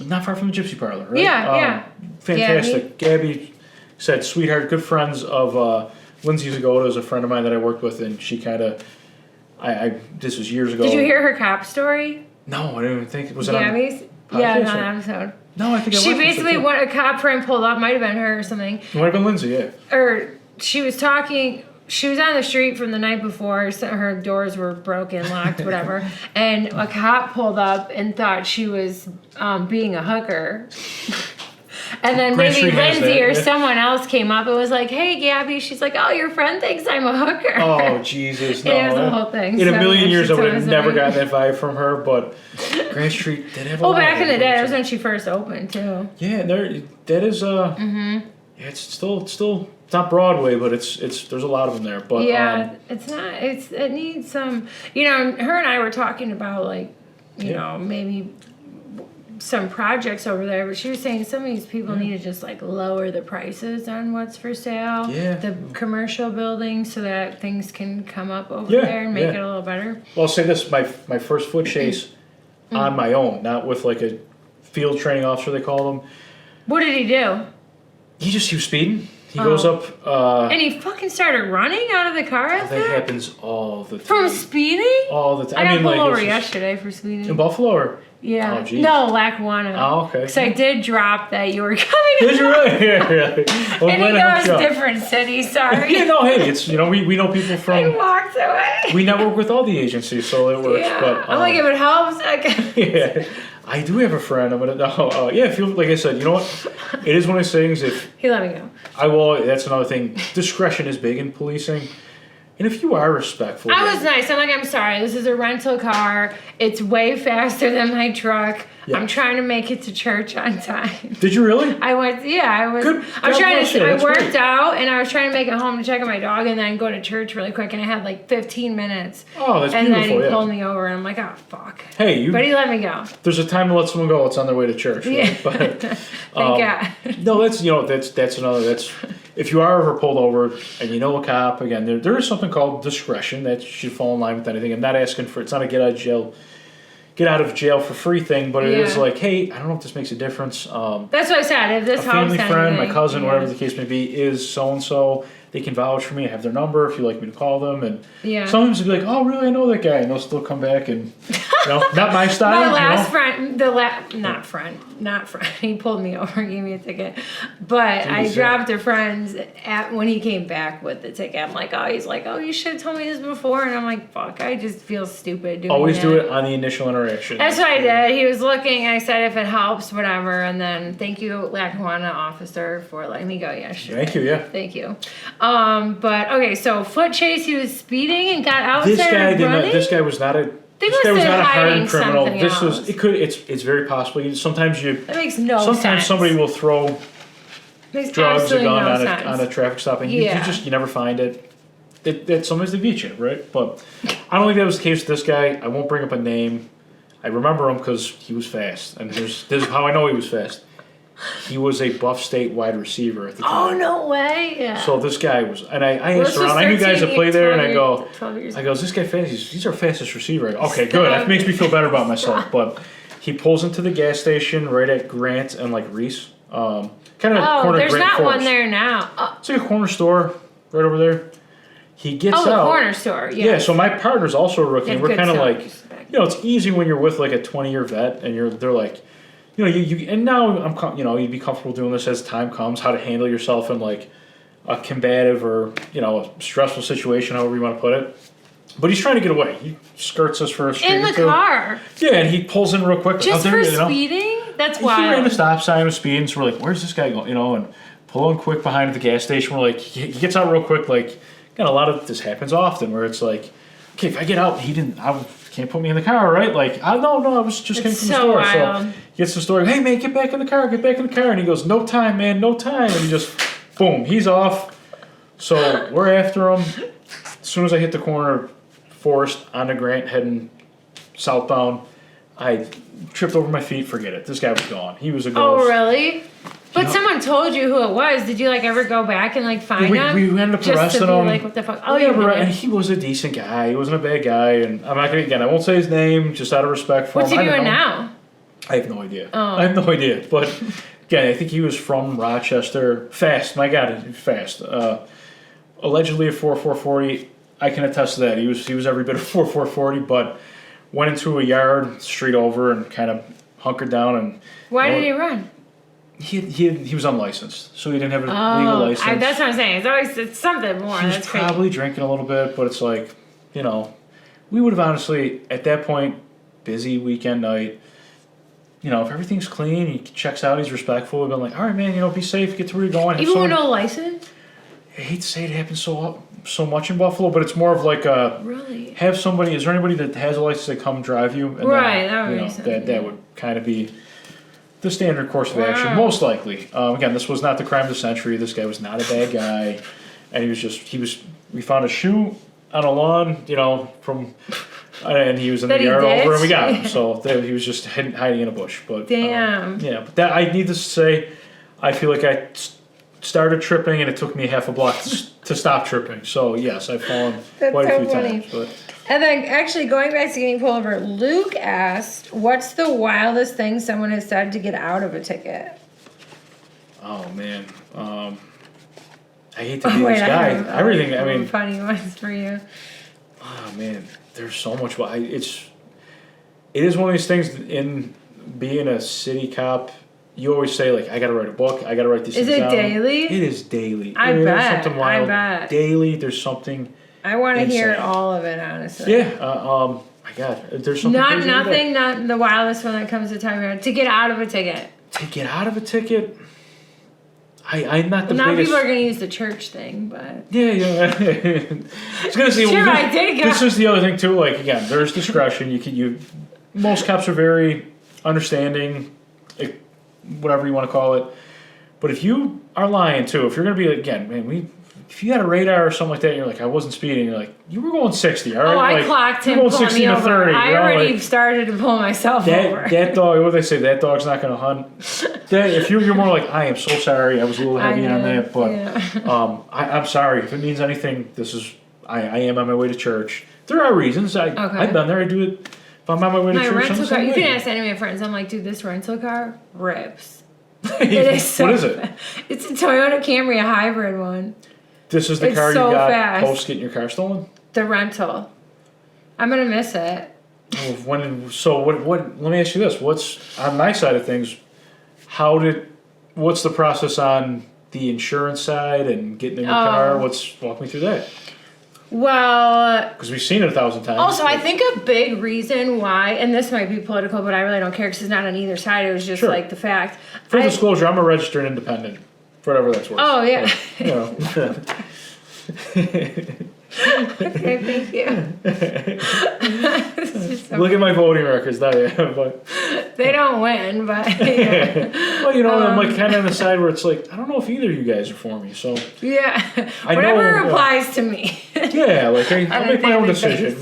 not far from the Gypsy Parlor, right? Yeah. Fantastic. Gabby said, sweetheart, good friends of Lindsay Zagoda is a friend of mine that I worked with, and she kind of, this was years ago. Did you hear her cop story? No, I didn't even think, was it on? Gabby's? Yeah, podcast on or- an episode. No, I think I She watched it, basically, too. when a cop friend pulled up, might have been her or something, It might have been Lindsay, yeah. or she was talking. She was on the street from the night before. So her doors were broken, locked, whatever. And a cop pulled up and thought she was being a hooker. And then Grant maybe Street has Lindsay that, or yeah. someone else came up and was like, "Hey, Gabby." She's like, "Oh, your friend thinks I'm a hooker." Oh, Jesus, no. It was the whole thing. In a So, million yeah, years, she I would told have us never about gotten that vibe from her, but Grant Street did have a Well, lot back of in the it. day, that was when she first opened too. Yeah, that is yeah, it's still it's not Broadway, but it's there's a lot of them there. But Yeah, it's not. It needs some. Her and I were talking about like, maybe some projects over there, but she was saying some of these people need to just like lower the prices on what's for sale. Yeah. The commercial buildings so that things can come up over Yeah, there and make yeah. it a little better. well, I'll say this: my first foot chase on my own, not with like a field training officer they call them. What did he do? He was speeding. He goes up. And he fucking started running out of the car after That happens all the time. From speeding? All the time. I got pulled over it's just- yesterday for speeding. In Buffalo or? Yeah. Oh, geez. No, Lackawanna. Oh, okay. Because I did drop that you were coming. Did you really? Yeah, really. Well, And he goes, different city, sorry. Yeah, no, hey, it's, we know people I from, walked away. we network with all the agencies, so it works. Yeah. But, I'm like, if it helps, I can. yeah, I do have a friend. I'm gonna, yeah, if you, like I said, you know what? It is one of those things, if, He let me go. that's another thing, discretion is big in policing. And if you are respectful. I was nice. I'm like, I'm sorry. This is a rental car. It's way faster than my truck. Yeah. I'm trying to make it to church on time. Did you really? I was. Good. I was trying to. I That's worked great. out and I was trying to make it home to check on my dog and then go to church really quick and I had like 15 minutes. Oh, that's and beautiful, then he yeah. pulled me over and I'm like, oh fuck. Hey, But he let me go. there's a time to let someone go. It's on their way to church. Right? Yeah. But, Thank God. no, that's another. If you are ever pulled over and you know a cop, again, there is something called discretion that should fall in line with anything. I'm not asking for. It's not a get out of jail for free thing, but it is Yeah. like, hey, I don't know if this makes a difference. That's what I said. If this A helps family friend, my anything, cousin, yeah. whatever the case may be, is so and so. They can vouch for me. I have their number if you like me to call them. And Yeah. sometimes they'll be like, oh, really? I know that guy. And they'll still come back and, not my style. My last you know? friend, not friend. He pulled me over and gave me a ticket. But I dropped a friend's when he came back with the ticket. I'm like, he's like, you should have told me this before. And I'm like, fuck, I just feel stupid doing Always that. do it on the initial interaction. That's what I did. He was looking. I said, if it helps, whatever. And then, thank you, Lackawanna officer, for letting me go yesterday. Thank you, yeah. Thank you. But, okay, so foot chase, he was speeding and got out This there guy running? did not. This guy was not a. They This guy must was have not a hiding hardened criminal. something This was. else. It could. It's very possible. Sometimes That makes no sense. Sometimes somebody will throw Makes drugs or absolutely gun no on sense. a traffic stop, and Yeah. you never find it. That sometimes they beat you, right? But I don't think that was the case with this guy. I won't bring up a name. I remember him because he was fast, and this is how I know he was fast. He was a Buff State wide receiver at the time. Oh, no way. Yeah. So this guy was, and I Well, asked this was around. I knew guys that 13, play there, and I 12 years go, is this guy fast? He's our fastest receiver. I go, okay, good. That makes me feel better about myself. But he pulls into the gas station right at Grant and like Reese, kind of corner there's Grant not Forest. one there now. It's like a corner store right over there. He gets out. The corner store. Yeah. Yeah. So my partner's also a rookie. They And have we're good kind of like, sellers. it's easy when you're with like a 20-year vet, and they're like, you and now you'd be comfortable doing this as time comes, how to handle yourself in like a combative or a stressful situation, however you want to put it. But he's trying to get away. He skirts us for a street In or the two. car. Yeah, and he pulls in real quick. Just out for there, speeding? That's He ran a wild. stop sign with speeding, so we're like, where's this guy going? And pull in quick behind at the gas station. We're like, he gets out real quick. Like, a lot of this happens often where it's like, okay, if I get out, I can't put me in the car, right? Like, no, I was just came from the so store. wild. So he gets the store, hey, man, get back in the car. And he goes, no time, man, no time. And he just, boom, he's off. So we're after him. As soon as I hit the corner, Forest onto Grant, heading southbound, I tripped over my feet. Forget it. This guy was gone. He was a ghost. Oh, really? But someone told you who it was. Did you ever go back and find him? We ended up Just arresting to be him. like, what the fuck? Oh, yeah, you and he was a decent guy. He wasn't a bad guy. And I'm not gonna I won't say his name just out of respect for What's him. he doing now? I have no idea. Oh. I have no idea. But again, I think he was from Rochester. Fast, my God, fast. Allegedly a 4.440. I can attest to that. He was every bit of 4.440, but went into a yard street over and kind of hunkered down and. Why did he run? He was unlicensed, so he didn't have a legal license. That's what I'm saying. It's something more. He was That's probably drinking a little bit, but it's like, we would have honestly, at that point, busy weekend night, if everything's clean, he checks out, he's respectful, we've been like, all right, man, be safe, get to where you're going. Even with no license? I hate to say it happens so much in Buffalo, but it's more of like Really? have somebody, is there anybody that has a license that come drive you? And Right, then, that would make sense. That would kind of be the standard course of action, most likely. Again, this was not the crime of the century. This guy was not a bad guy, and we found a shoe on a lawn, and he was in the yard over, and we got him. So he was just hiding in a bush. But damn. yeah. But I need to say, I feel like I started tripping, and it took me half a block to stop tripping. So yes, I've fallen quite a few times. But. And then, actually, going back to getting pulled over, Luke asked, what's the wildest thing someone has said to get out of a ticket? Oh man, I hate to be this guy. Everything. I mean, funny ones for you. Oh man, there's so much. It is one of these things in being a city cop. You always say like, I got to write a book. I got to write these things down. Is it daily? It is daily. I bet. There's something wild. I bet. Daily. There's something. I want to hear all of it, honestly. Yeah. My God. There's something. Not the wildest one that comes to time around. To get out of a ticket. To get out of a ticket. I'm not the now biggest. People are going to use the church thing, but yeah. I was gonna say. Sure, I did go. This is the other thing too. Like again, there's discretion. Most cops are very understanding, whatever you want to call it. But if you are lying too, if you're gonna be like, again, man, if you got a radar or something like that, and you're like, I wasn't speeding. You're like, you were going 60, all right? Oh, I like, clocked him going pulling 60 me to over. 30. I already started to pull myself over. That dog, what do they say? That dog's not gonna hunt. If you're more like, I am so sorry, I was a little heavy on that, but yeah. I'm sorry if it means anything. I am on my way to church. There are reasons. I've been there. I do it. If I'm on my way to church, rental car. You can ask any of my friends. I'm like, dude, this rental car rips. It is so what is it? It's a Toyota Camry, a hybrid one. This is the It's car so you got fast. post getting your car stolen? The rental. I'm gonna miss it. What? Let me ask you this: what's on my side of things? What's the process on the insurance side and getting a new car? Walk me through that. Well, because we've seen it 1,000 times. Also, I think a big reason why, and this might be political, but I really don't care because it's not on either side. It was just like the fact. For disclosure, I'm a registered independent, for whatever that's worth. Oh yeah. Okay, thank you. Look at my voting records, not yet, but they don't win, but well, I'm like kind of on the side where it's like I don't know if either of you guys are for me, so whatever applies to me. Yeah, like I'll make my own decision.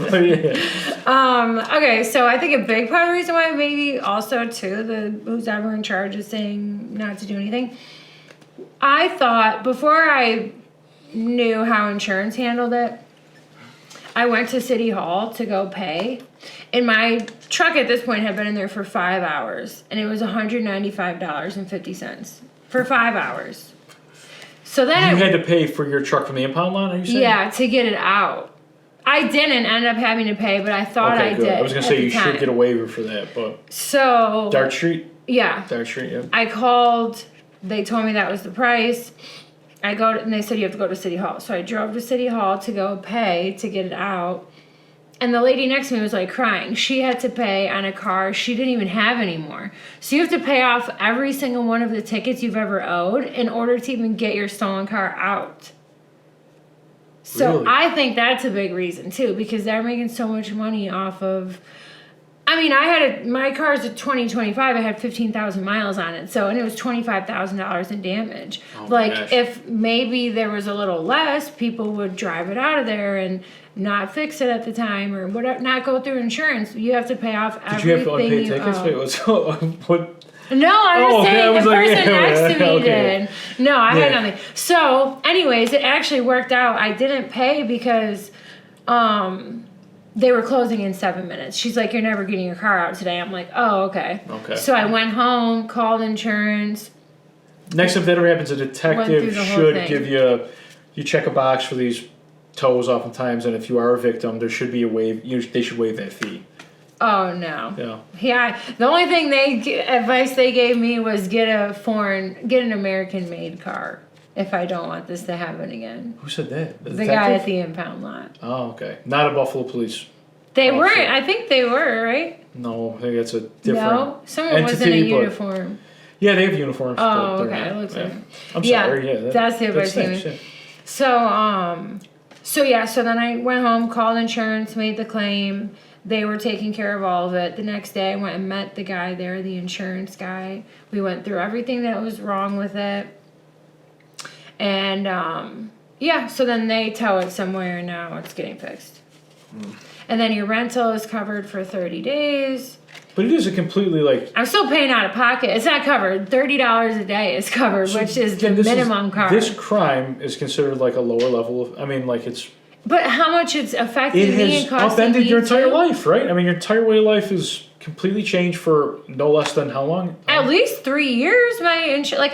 Okay, so I think a big part of the reason why maybe also too who's ever in charge is saying not to do anything. I thought before I knew how insurance handled it, I went to City Hall to go pay, and my truck at this point had been in there for 5 hours, and it was $195.50 for 5 hours. So then you had to pay for your truck from the impound lot, are you saying? Yeah, to get it out. I didn't end up having to pay, but I thought I did. I was going to say you should get a waiver for that, but... So... Dart Street? Yeah. Dart Street, yeah. I called. They told me that was the price. And they said you have to go to City Hall. So I drove to City Hall to go pay to get it out. And the lady next to me was like crying. She had to pay on a car she didn't even have anymore. So you have to pay off every single one of the tickets you've ever owed in order to even get your stolen car out. So really? I think that's a big reason too, because they're making so much money off of. I mean, my car's a 2025. I had 15,000 miles on it, and it was $25,000 in damage. Oh gosh. If maybe there was a little less, people would drive it out of there and not fix it at the time or whatever, not go through insurance. You have to pay off everything. Did you have to unpay tickets? Wait, No, I'm just saying the person next to me okay. did. No, I had nothing. So, anyways, it actually worked out. I didn't pay because they were closing in 7 minutes. She's like, you're never getting your car out today. I'm like, oh, okay. So I went home, called insurance. Next, if that ever happens, a detective should give you check a box for these tows oftentimes, and if you are a victim, there should be a waive. They should waive that fee. Oh no. Yeah. The only advice they gave me was get an American-made car if I don't want this to happen again. Who said that? The guy at the impound lot. Oh, okay. Not a Buffalo police. They weren't. I think they were, right? No, I think that's a different. No, someone was in a uniform. Yeah, they have uniforms. Oh, okay. It looks like. I'm sorry. Yeah, that's the advice. So then I went home, called insurance, made the claim. They were taking care of all of it. The next day I went and met the guy there, the insurance guy. We went through everything that was wrong with it. And, so then they tow it somewhere and now it's getting fixed. And then your rental is covered for 30 days. But it is a completely I'm still paying out of pocket. It's not covered. $30 a day is covered, which is the minimum cost. This crime is considered like a lower level of, it's... But how much it's affected me and costing me upended your entire life, right? I mean, your entire way of life is completely changed for no less than how long? At least 3 years. I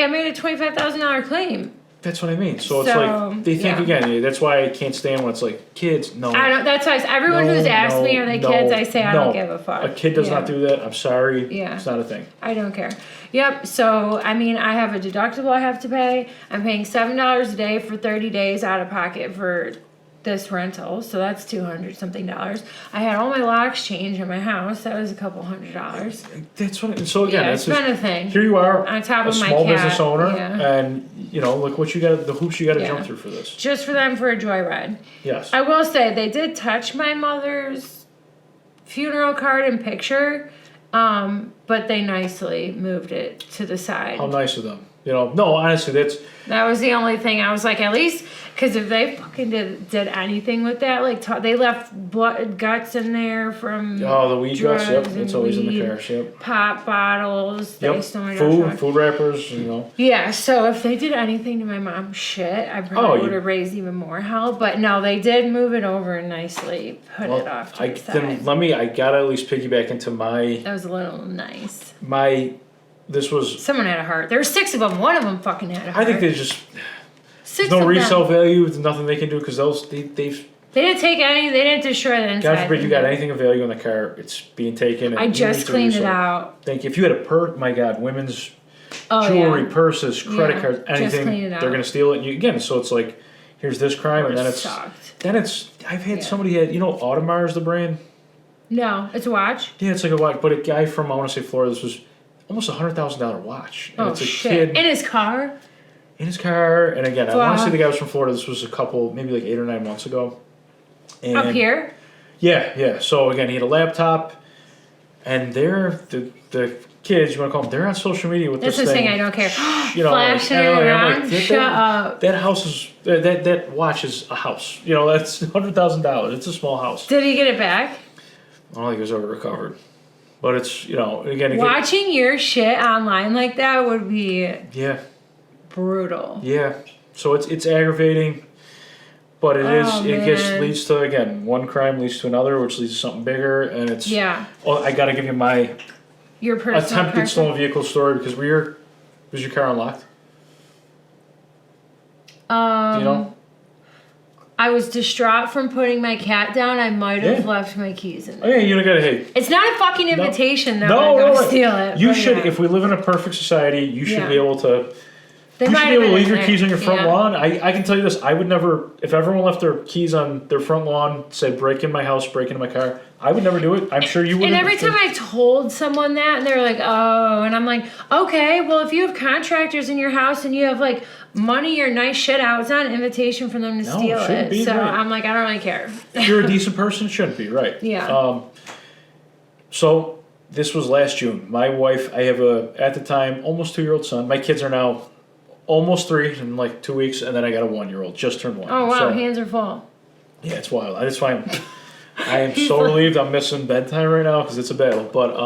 made a $25,000 claim. That's what I mean. So it's So, like they think again. That's why I can't stand when it's like kids. No, I don't. That's why everyone who's asked me, are they kids? I say I don't give a fuck. A kid does not do that. I'm sorry. Yeah. It's not a thing. I don't care. Yep. So I mean, I have a deductible I have to pay. I'm paying $7 a day for 30 days out of pocket for this rental, so that's $200 something. I had all my locks changed in my house. That was a couple $100. That's what. So again, Yeah, that's it's been a thing. Here you are, on top a of my small cat, business owner, yeah. and look what you got. The hoops you got to jump through for this. Just for them for a joyride. Yes. I will say they did touch my mother's funeral card and picture, but they nicely moved it to the side. How nice of them. No, honestly, that was the only thing. I was like, at least, because if they fucking did anything with that, like they left blood guts in there from the weed guts. Yep, it's always in the weed, cars. Yep. Pop bottles. Yep. Food wrappers. Yeah. So if they did anything to my mom's shit, I probably would have raised even more hell. But no, they did move it over and nicely put it off to the side. Then I gotta at least piggyback into my. That was a little nice. This was. Someone had a heart. There were 6 of them. One of them fucking had a heart. I think they just. Six There's no of resale them. value. There's nothing they can do because they've. They didn't take any. They didn't destroy the inside. God forbid you got anything of value in the car. It's being taken. I just cleaned it out. Thank you. If you had a purse, my God, women's jewelry, purses, credit cards, anything, they're gonna steal it. And so it's like, here's this crime, and then it's. I've had somebody had Audemars the brand. No, it's a watch. Yeah, it's like a watch, but a guy from I want to say Florida. This was almost $100,000 watch. And it's a shit! Kid in his car. In his car, and again, I want to say the guy was from Florida. This was a couple, maybe like 8 or 9 months ago. And up here. Yeah. So again, he had a laptop, and the kids, you want to call them, they're on social media with this thing. That's the thing I don't care. Flashing it around. Shut up. That house is that watch is a house. That's $100,000. It's a small house. Did he get it back? I don't think it was ever recovered. But it's again watching your shit online like that would be brutal. Yeah. So it's aggravating. But it just leads to, again, one crime leads to another, which leads to something bigger, and it's... Yeah. Oh, I got to give you your personal attempted stolen vehicle story, because was your car unlocked? Do you know? I was distraught from putting my cat down. I might have left my keys in there. Oh, yeah, you got to, hey... It's not a fucking invitation, though. No, to steal it. You should, if we live in a perfect society, you should be able to... You should be able to leave your keys on your front lawn. I can tell you this. I would never, if everyone left their keys on their front lawn, said break in my house, break into my car, I would never do it. I'm sure you would. And every time I told someone that, and they're like, oh, and I'm like, okay, well, if you have contractors in your house and you have like money or nice shit out, it's not an invitation for them to steal it. So I'm like, I don't really care. If you're a decent person, it shouldn't be, right? Yeah. So this was last June. My wife, I have at the time, almost 2-year-old son. My kids are now almost 3 in like 2 weeks, and then I got a 1-year-old, just turned 1. Oh wow, so, hands are full. Yeah, it's wild. That's why I am so relieved I'm missing bedtime right now because it's a battle. But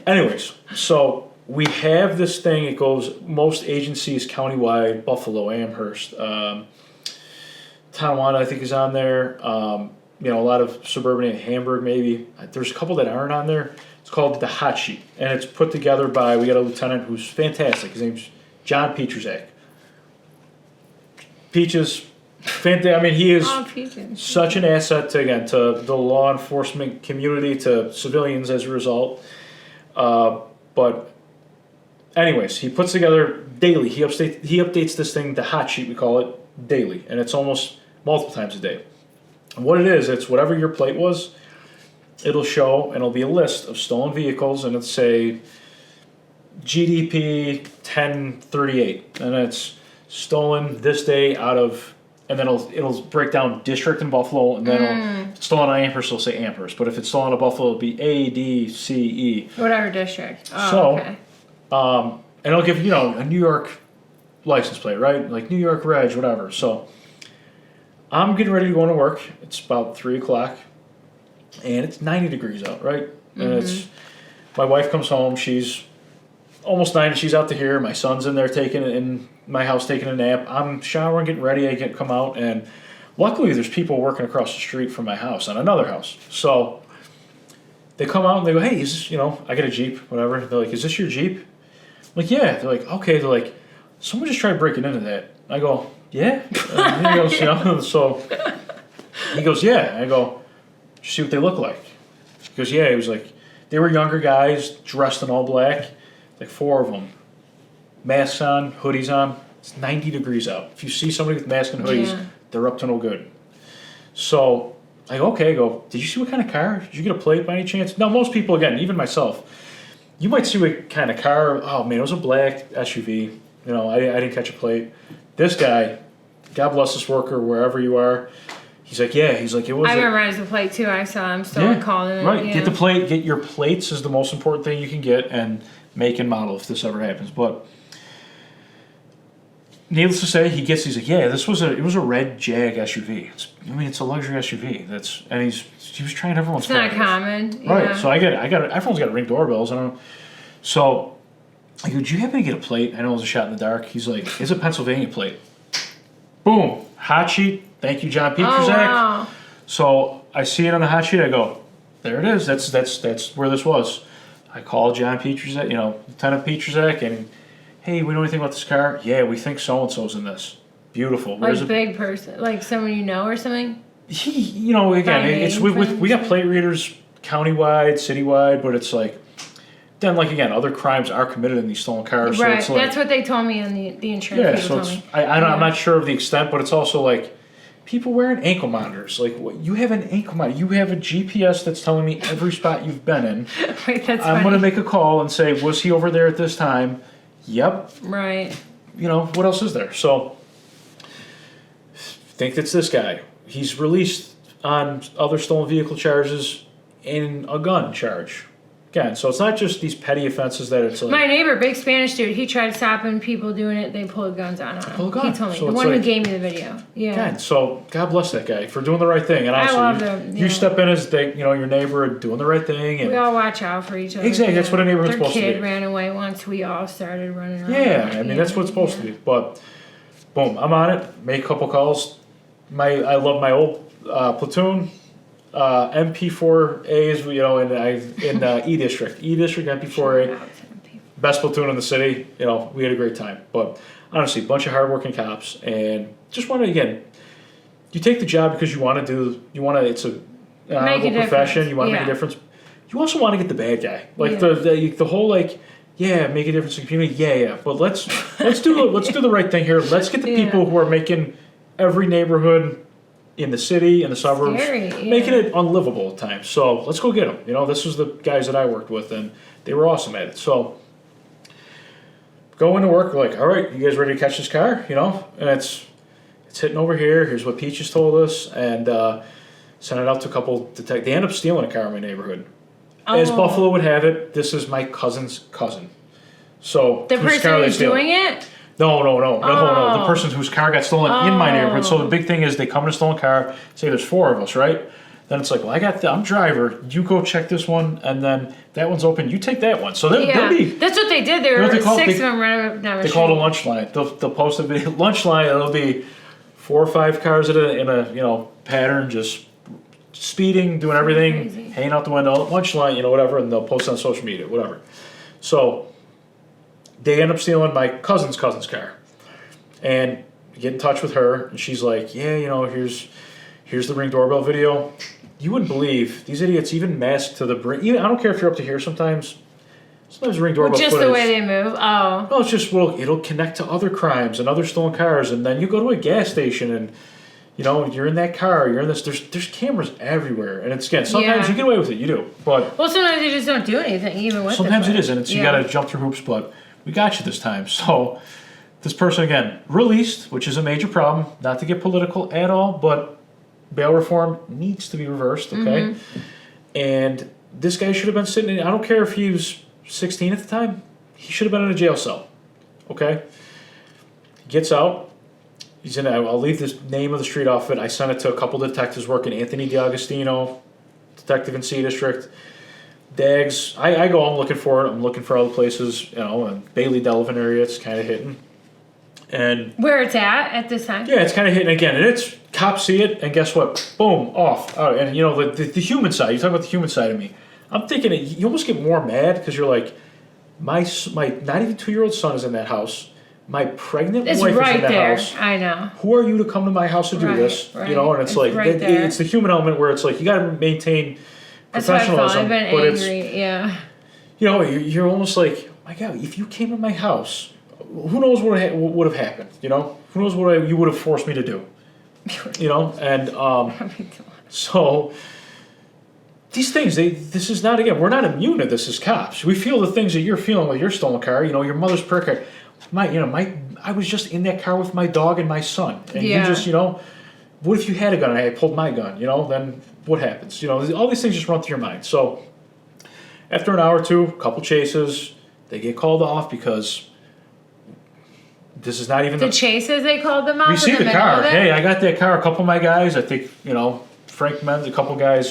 anyways, so we have this thing. It goes most agencies countywide. Buffalo, Amherst, Tonawanda, I think is on there. A lot of suburban Hamburg maybe. There's a couple that aren't on there. It's called the Hot Sheet, and it's put together by. We got a lieutenant who's fantastic. His name's John Petruzak. Peaches, fantastic. I mean, he is such an asset to the law enforcement community, to civilians as a result. But anyways, he puts together daily. He updates this thing, the Hot Sheet, we call it, daily, and it's almost multiple times a day. And what it is, it's whatever your plate was, it'll show, and it'll be a list of stolen vehicles, and it'll say GDP 1038, and it's stolen this day out of, and then it'll break down district in Buffalo, and then if it's stolen out of Amherst, it'll say Amherst, but if it's stolen out of Buffalo, it'll be A, D, C, E. Whatever district. Oh, so, okay. And it'll give, a New York license plate, right? Like New York Reg, whatever. So, I'm getting ready to go into work. It's about 3 o'clock, and it's 90 degrees out, right? And my wife comes home, she's almost 9, she's out to here. My son's in there in my house taking a nap. I'm showering, getting ready. I come out, and luckily there's people working across the street from my house on another house. So They come out and they go, hey, is this, I get a Jeep, whatever. They're like, is this your Jeep? I'm like, yeah. They're like, okay. They're like, someone just tried breaking into that. I go, yeah. And he goes, so he goes, yeah. I go, did you see what they look like? He goes, yeah. He was like, they were younger guys dressed in all black, like 4 of them. Masks on, hoodies on. It's 90 degrees out. If you see somebody with masks and hoodies, they're up to no good. So I go, okay. I go, did you see what kind of car? Did you get a plate by any chance? Now, most people, again, even myself, you might see what kind of car. Oh, man, it was a black SUV. I didn't catch a plate. This guy, God bless this worker, wherever you are, he's like, yeah. He's like, it was. I memorized the plate, too. I saw him still calling it. Right. Yeah. Get the plate. Get your plates is the most important thing you can get, and make and model if this ever happens. But needless to say, he's like, yeah, it was a red Jag SUV. It's a luxury SUV. He was trying everyone's. It's not common, right? So I got everyone's got Ring doorbells. I don't know. So I go, did you happen to get a plate? I know it was a shot in the dark. He's like, it's a Pennsylvania plate. Boom, hot sheet. Thank you, John Petruzak. Oh, wow. So I see it on the hot sheet. I go, there it is. That's where this was. I call John Petruzak, Lieutenant Petruzak, and hey, we know anything about this car? Yeah, we think so-and-so's in this. Beautiful. Like a big person, like someone you know or something? Again, it's we got plate readers countywide, citywide, but it's like, then again, other crimes are committed in these stolen cars. Right, so it's that's what they told me in the insurance people told me. I'm not sure of the extent, but it's also like, people wearing ankle monitors. Like, you have an ankle monitor. You have a GPS that's telling me every spot you've been in. Right, that's I'm going to make a call and say, was he over there at this time? Yep. Right. What else is there? So, think it's this guy. He's released on other stolen vehicle charges and a gun charge. Again, so it's not just these petty offenses that it's like... My neighbor, big Spanish dude, he tried stopping people doing it. They pulled guns on him. He told me. So the one who gave me the video. Yeah. God, so God bless that guy for doing the right thing. And also, I love them. You step in as your neighbor and doing the right thing. And we all watch out for each other. Exactly, that's what a neighborhood's supposed to be. Their kid ran away once. We all started running around. Yeah, that's what it's supposed to be. But, boom, I'm on it. Make a couple calls. I love my old platoon. MP4As, in E District, MP4A, best platoon in the city. We had a great time. But honestly, a bunch of hardworking cops, and just want to you take the job because it's a honorable profession. You want to make a difference. You also want to get the bad guy, the whole make a difference in the community. Yeah. But let's do the right thing here. Let's get the people who are making every neighborhood in the city, in the suburbs, making it unlivable at times. So let's go get them. This was the guys that I worked with, and they were awesome at it. So go into work, we're like, all right, you guys ready to catch this car? And it's hitting over here. Here's what Peaches told us, and sent it out to a couple detectives. They end up stealing a car in my neighborhood. As Buffalo would have it, this is my cousin's cousin. So the person who's doing it? No. The person whose car got stolen in my neighborhood. So the big thing is they come in a stolen car, say there's 4 of us, right? Then it's like, well, I'm driver. You go check this one, and then that one's open. You take that one. So they'll be... That's what they did. There were 6 of them running up down the street. They call it a lunch line. They'll post a video. Lunch line, it'll be 4 or 5 cars in a pattern, just speeding, doing everything, hanging out the window, lunch line, whatever, and they'll post it on social media, whatever. So they end up stealing my cousin's car, and get in touch with her, and she's like, yeah, here's the Ring doorbell video. You wouldn't believe these idiots even masked to the brim. I don't care if you're up to here sometimes Ring doorbell just footage. The way they move. Oh. No, it's just it'll connect to other crimes and other stolen cars, and then you go to a gas station and you're in that car, you're in this. There's cameras everywhere, and it's sometimes you get away with it, you do, but sometimes you just don't do anything even with. Sometimes it is, and you got to jump through hoops, but we got you this time. So this person again released, which is a major problem. Not to get political at all, but bail reform needs to be reversed. Okay, and this guy should have been sitting in. I don't care if he was 16 at the time. He should have been in a jail cell. Okay, he gets out. He's in. I'll leave the name of the street off it. I sent it to a couple detectives working. Anthony DiAgostino, detective in C District. Dags. I go. I'm looking for it. I'm looking for other places. And Bailey Delavan area. It's kind of hitting. And where it's at this time. Yeah, it's kind of hitting again, and it's cops see it, and guess what? Boom, off. And the human side. You talk about the human side of me. I'm thinking you almost get more mad because you're like, my not even 2-year-old son is in that house. My pregnant It's wife right is in that there. house. I know. Who are you to come to my house to do Right, this? right. You know, and it's like right there. it's the human element where it's like you got to maintain That's what I felt. professionalism, I've been but angry. Yeah. you know, you're almost like, my God, if you came to my house, who knows what would have happened? You know, who knows what you would have forced me to do? You know, and so these things, this is not, again, we're not immune to this as cops. We feel the things that you're feeling with your stolen car. You know, your mother's prayer car. I was just in that car with my dog and my son, and you just, you know, what if you had a gun and I pulled my gun? You know, then what happens? You know, all these things just run through your mind. So after an hour or two, a couple chases, they get called off because this is not even the chases. They called them off. We see in the middle car. of it? Hey, I got that car. A couple of my guys, I think, you know, Frank Menz, a couple guys.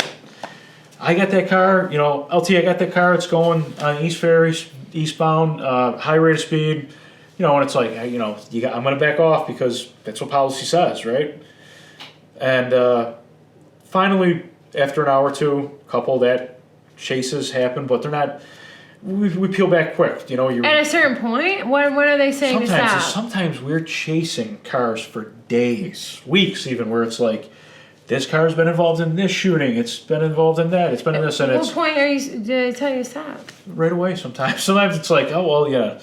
I got that car. You know, LT, I got that car. It's going on East Ferry, eastbound, high rate of speed. You know, and it's like, you know, I'm going to back off because that's what policy says, right? And finally, after an hour or two, a couple of that chases happen, but they're not. We peel back quick, you know. At a certain point, when are they saying to stop? Sometimes we're chasing cars for days, weeks, even, where it's like, this car's been involved in this shooting, it's been involved in that, it's been in this, and At it's what point did they tell you to stop? right away. Sometimes it's like, oh well, yeah.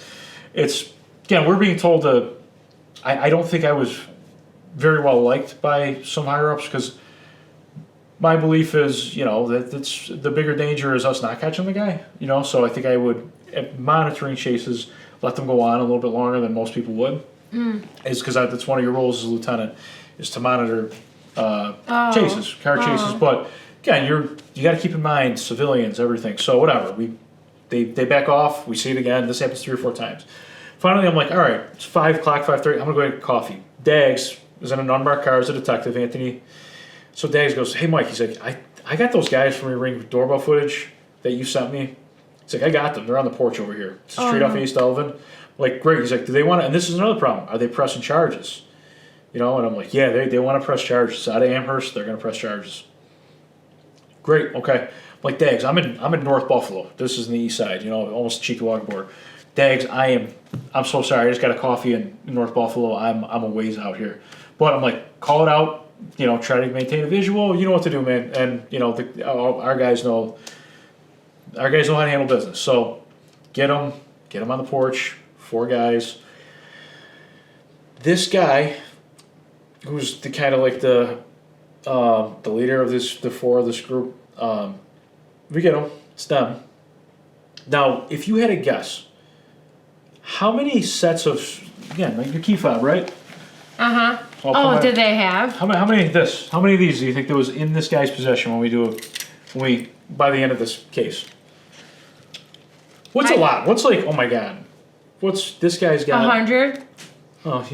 It's again, we're being told to. I don't think I was very well liked by some higher ups because my belief is, you know, that's the bigger danger is us not catching the guy, you know. So I think I would, at monitoring chases, let them go on a little bit longer than most people would. Is because that's one of your roles as a lieutenant, is to monitor car chases. But again, you got to keep in mind civilians, everything. So whatever, they back off. We see it again. This happens 3 or 4 times. Finally, I'm like, all right, it's 5 o'clock, 5:30. I'm gonna go get coffee. Dags is in an unmarked car as a detective, Anthony. So Dags goes, hey Mike, he's like, I got those guys from your Ring doorbell footage that you sent me. He's like, I got them. They're on the porch over here. It's a street off East Elvin. Like, great. He's like, do they want to, and this is another problem, are they pressing charges? You know, and I'm like, yeah, they want to press charges. It's out of Amherst, they're going to press charges. Great, okay. I'm like, Dags, I'm in North Buffalo. This is in the east side, you know, almost the Cheektowaga border. Dags, I'm so sorry. I just got a coffee in North Buffalo. I'm a ways out here. But I'm like, call it out. You know, try to maintain a visual. You know what to do, man. And you know, our guys know. Our guys know how to handle business. So, get them on the porch. 4 guys. This guy, who's the kind of like the leader of the 4 of this group. We get them. It's them. Now, if you had a guess, how many sets of your key fob, right? Did they have? How many of these do you think there was in this guy's possession by the end of this case? What's a lot? What's like, oh my God, what's this guy's got? 100. Oh,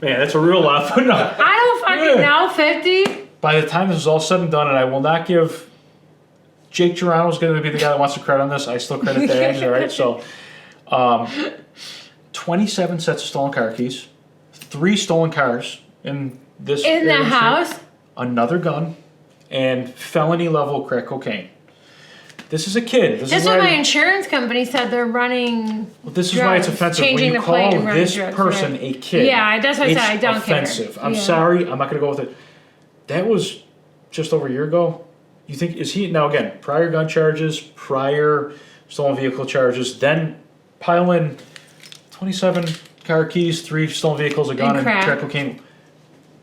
man, that's a real lot. But no, I don't fucking know. 50. By the time this is all said and done, and I will not give Jake Girano's going to be the guy that wants to credit on this. I still credit Dags, all right? So, 27 sets of stolen car keys. 3 stolen cars in this in the house. Another gun, and felony level crack cocaine. This is a kid. This is what why my insurance company said they're running. Well, this is why it's offensive when you call this person a kid. Yeah, that's what I said. I don't offensive. care. I'm sorry. I'm not going to go with it. That was just over a year ago. You think is he now again? Prior gun charges, prior stolen vehicle charges, then pile in 27 car keys, 3 stolen vehicles, a gun, and crack cocaine.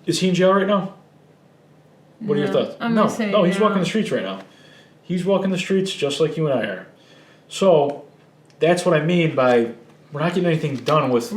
Is he in jail right now? What are your thoughts? No, he's walking the streets right now. He's walking the streets just like you and I are. So that's what I mean by we're not getting anything done with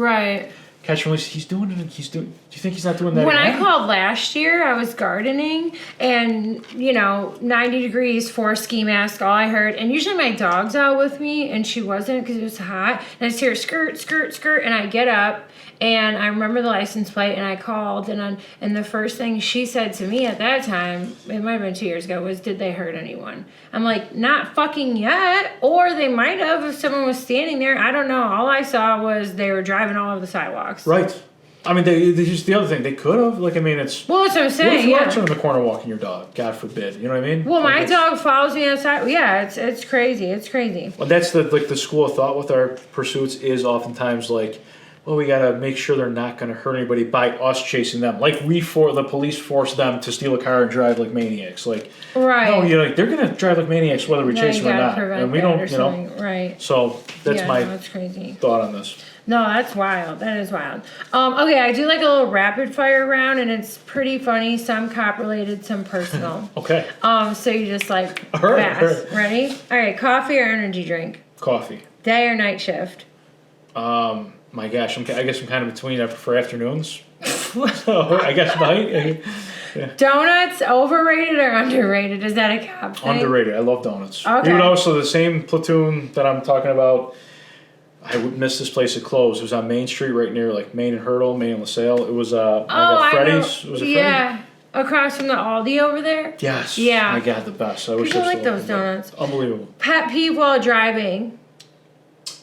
catch and release. He's doing it. Do you think he's not doing that? When I called last year, I was gardening, and 90 degrees for ski mask. All I heard, and usually my dog's out with me, and she wasn't because it was hot. And I just hear skirt, skirt, skirt, and I get up, and I remember the license plate, and I called, and the first thing she said to me at that time, it might have been 2 years ago, was, "Did they hurt anyone?" I'm like, "Not fucking yet," or they might have if someone was standing there. I don't know. All I saw was they were driving all over the sidewalks. Right. I mean, they just the other thing they could have. Like, I mean, it's. Well, that's what I'm What if saying. you are Yeah. turning the corner walking your dog? God forbid. You know what I mean? Well, Like, my it's- dog follows me outside. Yeah, it's crazy. It's crazy. Well, that's the school of thought with our pursuits is oftentimes like, well, we gotta make sure they're not gonna hurt anybody by us chasing them. Like the police force them to steal a car and drive like maniacs. Like, Right. no, they're gonna drive like maniacs whether we No, chase you them or gotta not, prevent and we that don't, or something. Right. So that's Yeah, my no, that's crazy. thought on this. No, that's wild. That is wild. Okay, I do like a little rapid fire round, and it's pretty funny. Some cop related, some personal. Okay, So you just like All right, fast. all right. Ready? All right. Coffee or energy drink? coffee. Day or night shift? My gosh, I guess I'm kind of between. I prefer afternoons. So I guess night. Donuts, overrated or underrated? Is that a cop thing? Underrated. I love donuts. Okay. Even though, so the same platoon that I'm talking about, I would miss this place. It closed. It was on Main Street, right near like Main and Hurdle, Main and LaSalle. It was Freddy's. know. Was it Freddy's? Yeah. Across from the Aldi over there? Yes. Yeah. My God, the best. I wish People they're like still those open, but donuts. Unbelievable. Pet peeve while driving.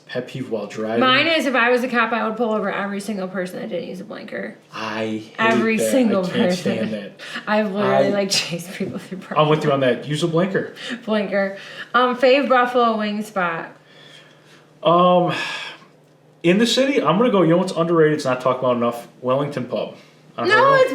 Pet peeve while driving. Mine is if I was a cop, I would pull over every single person that didn't use a blinker. I hate Every that. single I can't person. stand that. I've literally chased people through I'm with you on that. Use a blinker. blinker. Fave Buffalo wing spot. In the city, I'm gonna go. You know what's underrated? It's not talked about enough. Wellington Pub. No, it's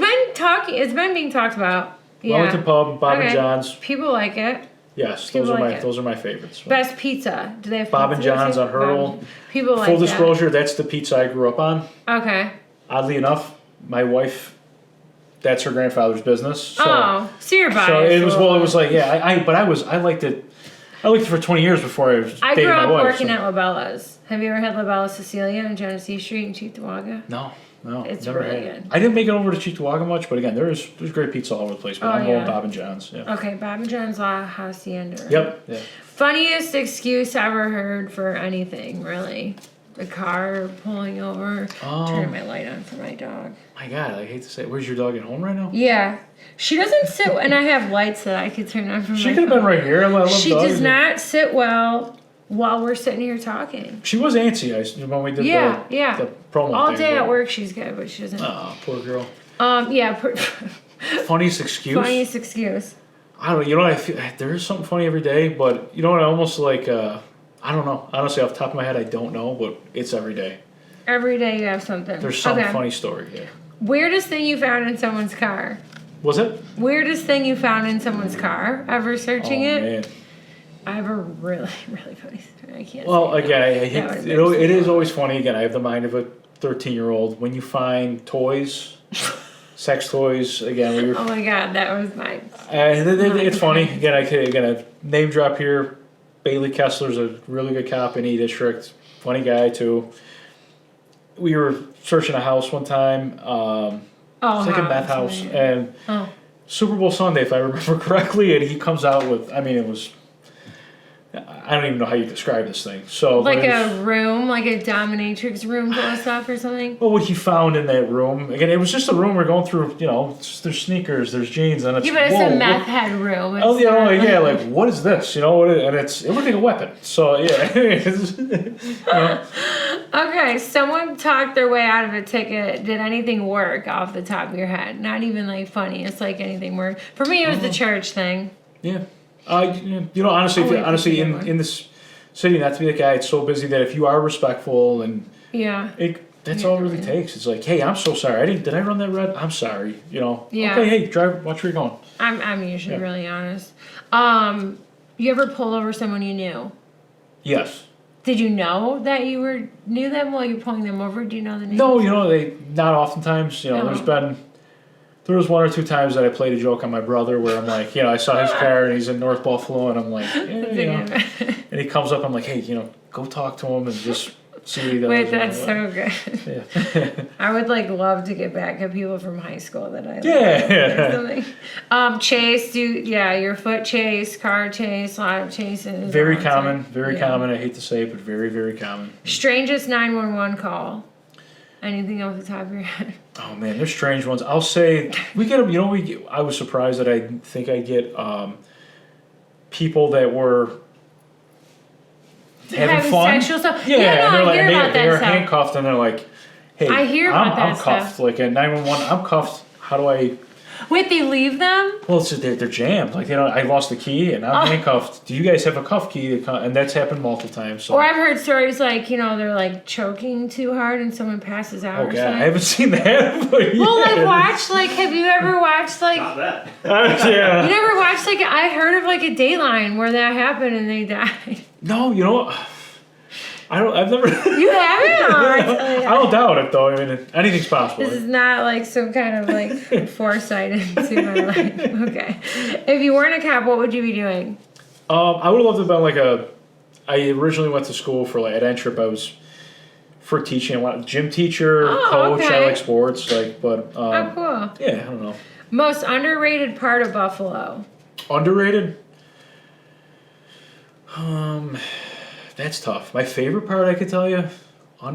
been being talked about. Yeah. Wellington Pub, Bob and Okay. John's. People like it. Yes, People like it. those are my favorites. Best pizza. Do they have Bob and pizza John's too? on Hurdle. Bob- People like Full that. disclosure, that's the pizza I grew up on. Okay. Oddly enough, my wife, that's her grandfather's business. So, So you're biased. so it was a little it was bit. like I liked it. I liked it for 20 years before I was I dating grew my up wife. working so. at Labella's. Have you ever had Labella's Cecilia in Genesee Street in Cheektowaga? No, It's never really had. good. I didn't make it over to Cheektowaga much, but again, there's great pizza all over the place. But Oh, I'm going yeah. Bob and John's. Yeah. Okay, Bob and John's La Hacienda. Right? Yep. Yeah. Funniest excuse ever heard for anything, really. The car pulling over. Turning my light on for my dog. My God, I hate to say it. Where's your dog at home right now? Yeah. She doesn't sit, and I have lights that I could turn on from She my could have phone. been right here. I love She dogs. does not sit well while we're sitting here talking. She was antsy when we did Yeah, the yeah. promo All thing, day but- at work, she's good, but she doesn't. Oh, poor girl. Yeah. Funniest excuse? Funniest excuse. I don't know. You know what? I feel there is something funny every day, but you know what? I almost like. I don't know. Honestly, off the top of my head, I don't know, but it's every day. Every day you have something. There's some Okay. funny story here. Weirdest thing you found in someone's car. Was it? Weirdest thing you found in someone's car. Ever searching it? Man. I have a really, really funny story. I can't. Well, say it again, now. I That hate, would've it, been it is so always funny. Again, I have the mind of a 13-year-old. When you find toys, sex toys, again, we were. Oh my god, that was my. It's funny. Again, I name drop here. Bailey Kessler's a really good cop in E District. Funny guy too. We were searching a house one time. Oh, It's like a meth house, and Super Bowl Sunday, if I remember correctly, and he comes out with. I mean, it was. I don't even know how you describe this thing. So Like but it was- a room, like a dominatrix room full of stuff or something. Well, what he found in that room again, it was just a room we're going through. You know, there's sneakers, there's jeans, and it's Yeah, but it's whoa, a meth what- head room. Oh It's yeah, not yeah, like what is this? You know, and it looked like a weapon. So yeah, you know. Okay, someone talked their way out of a ticket. Did anything work off the top of your head? Not even like funny. It's like anything work. For me, it was the church thing. Yeah, you know, honestly, I'll wait for honestly, the good one. in this city, not to be the guy, it's so busy that if you are respectful and Yeah. that's Yeah, all it really right. takes. It's like, hey, I'm so sorry. Did I run that red? I'm sorry. You know. Yeah. Okay, hey, drive. Watch where you're going. I'm usually Yeah. really honest. You ever pull over someone you knew? Yes. Did you know that you knew them while you're pulling them over? Do you know the name? No, you know, not oftentimes. You know, No. there was one or two times that I played a joke on my brother where I'm like, you know, I saw his car and he's in North Buffalo and I'm like, yeah, you know. And he comes up, I'm like, hey, you know, go talk to him and just see what he does. Wait, you know, that's so good. Yeah. I would love to get back at people from high school that I Yeah. or something. Chase, your foot chase, car chase, a lot of chases. Very all the common. time. Very Yeah. common. I hate to say it, but very, very common. Strangest 911 call. Anything off the top of your head? Oh man, there's strange ones. I'll say we get them. You know, I was surprised that I think I get people that were having fun. Sexual stuff. Yeah, no, and they're I like hear about they're that stuff. handcuffed and they're like hey, I hear about that I'm cuffed. stuff. Like at 911, I'm cuffed. How do I? Wait, they leave them? Well, it's just they're jammed. Like I lost the key and I'm handcuffed. Do you guys have a cuff key? And that's happened multiple times. So. Or I've heard stories like, they're like choking too hard and someone passes out or Okay, something. I haven't seen that. But Well, have you ever watched Not that. Yeah. You never watched I heard of a Dateline where that happened and they died. No, I've never. You haven't? I don't doubt it though. I mean, anything's possible. This is not some kind of foresight into my life. Okay. If you weren't a cop, what would you be doing? I would have loved to have been I originally went to school for at N-Trip. I was for teaching. I wanted gym teacher, coach. Okay. I like sports. But Oh, cool. yeah, I don't know. Most underrated part of Buffalo? Underrated. That's tough. My favorite part, I could tell you, I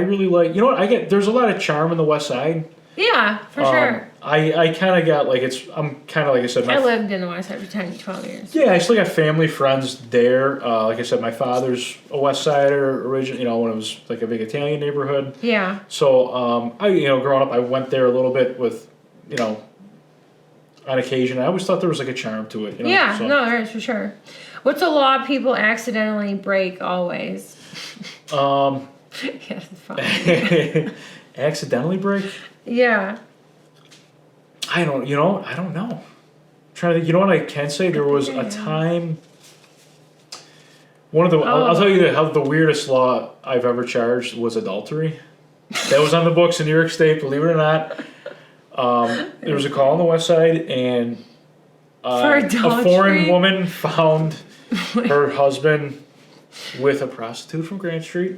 really like. You know what? There's a lot of charm in the West Side. Yeah, for sure. I kind of got I'm kind of like I said. I lived in the West Side for 10, 12 years. Yeah, I still got family, friends there. Like I said, my father's a West Sider originally. When it was a big Italian neighborhood. Yeah. So I growing up, I went there a little bit with on occasion. I always thought there was a charm to it. Yeah, so. no, there is for sure. What's a law people accidentally break always? Yeah, it's fine. Accidentally break? Yeah. I don't know. I'm trying to think. You know what I can say? There was a time. I'll tell you how the weirdest law I've ever charged was adultery. That was on the books in New York State, believe it or not. There was a call on the West Side, and a foreign woman found her husband with a prostitute from Grant Street.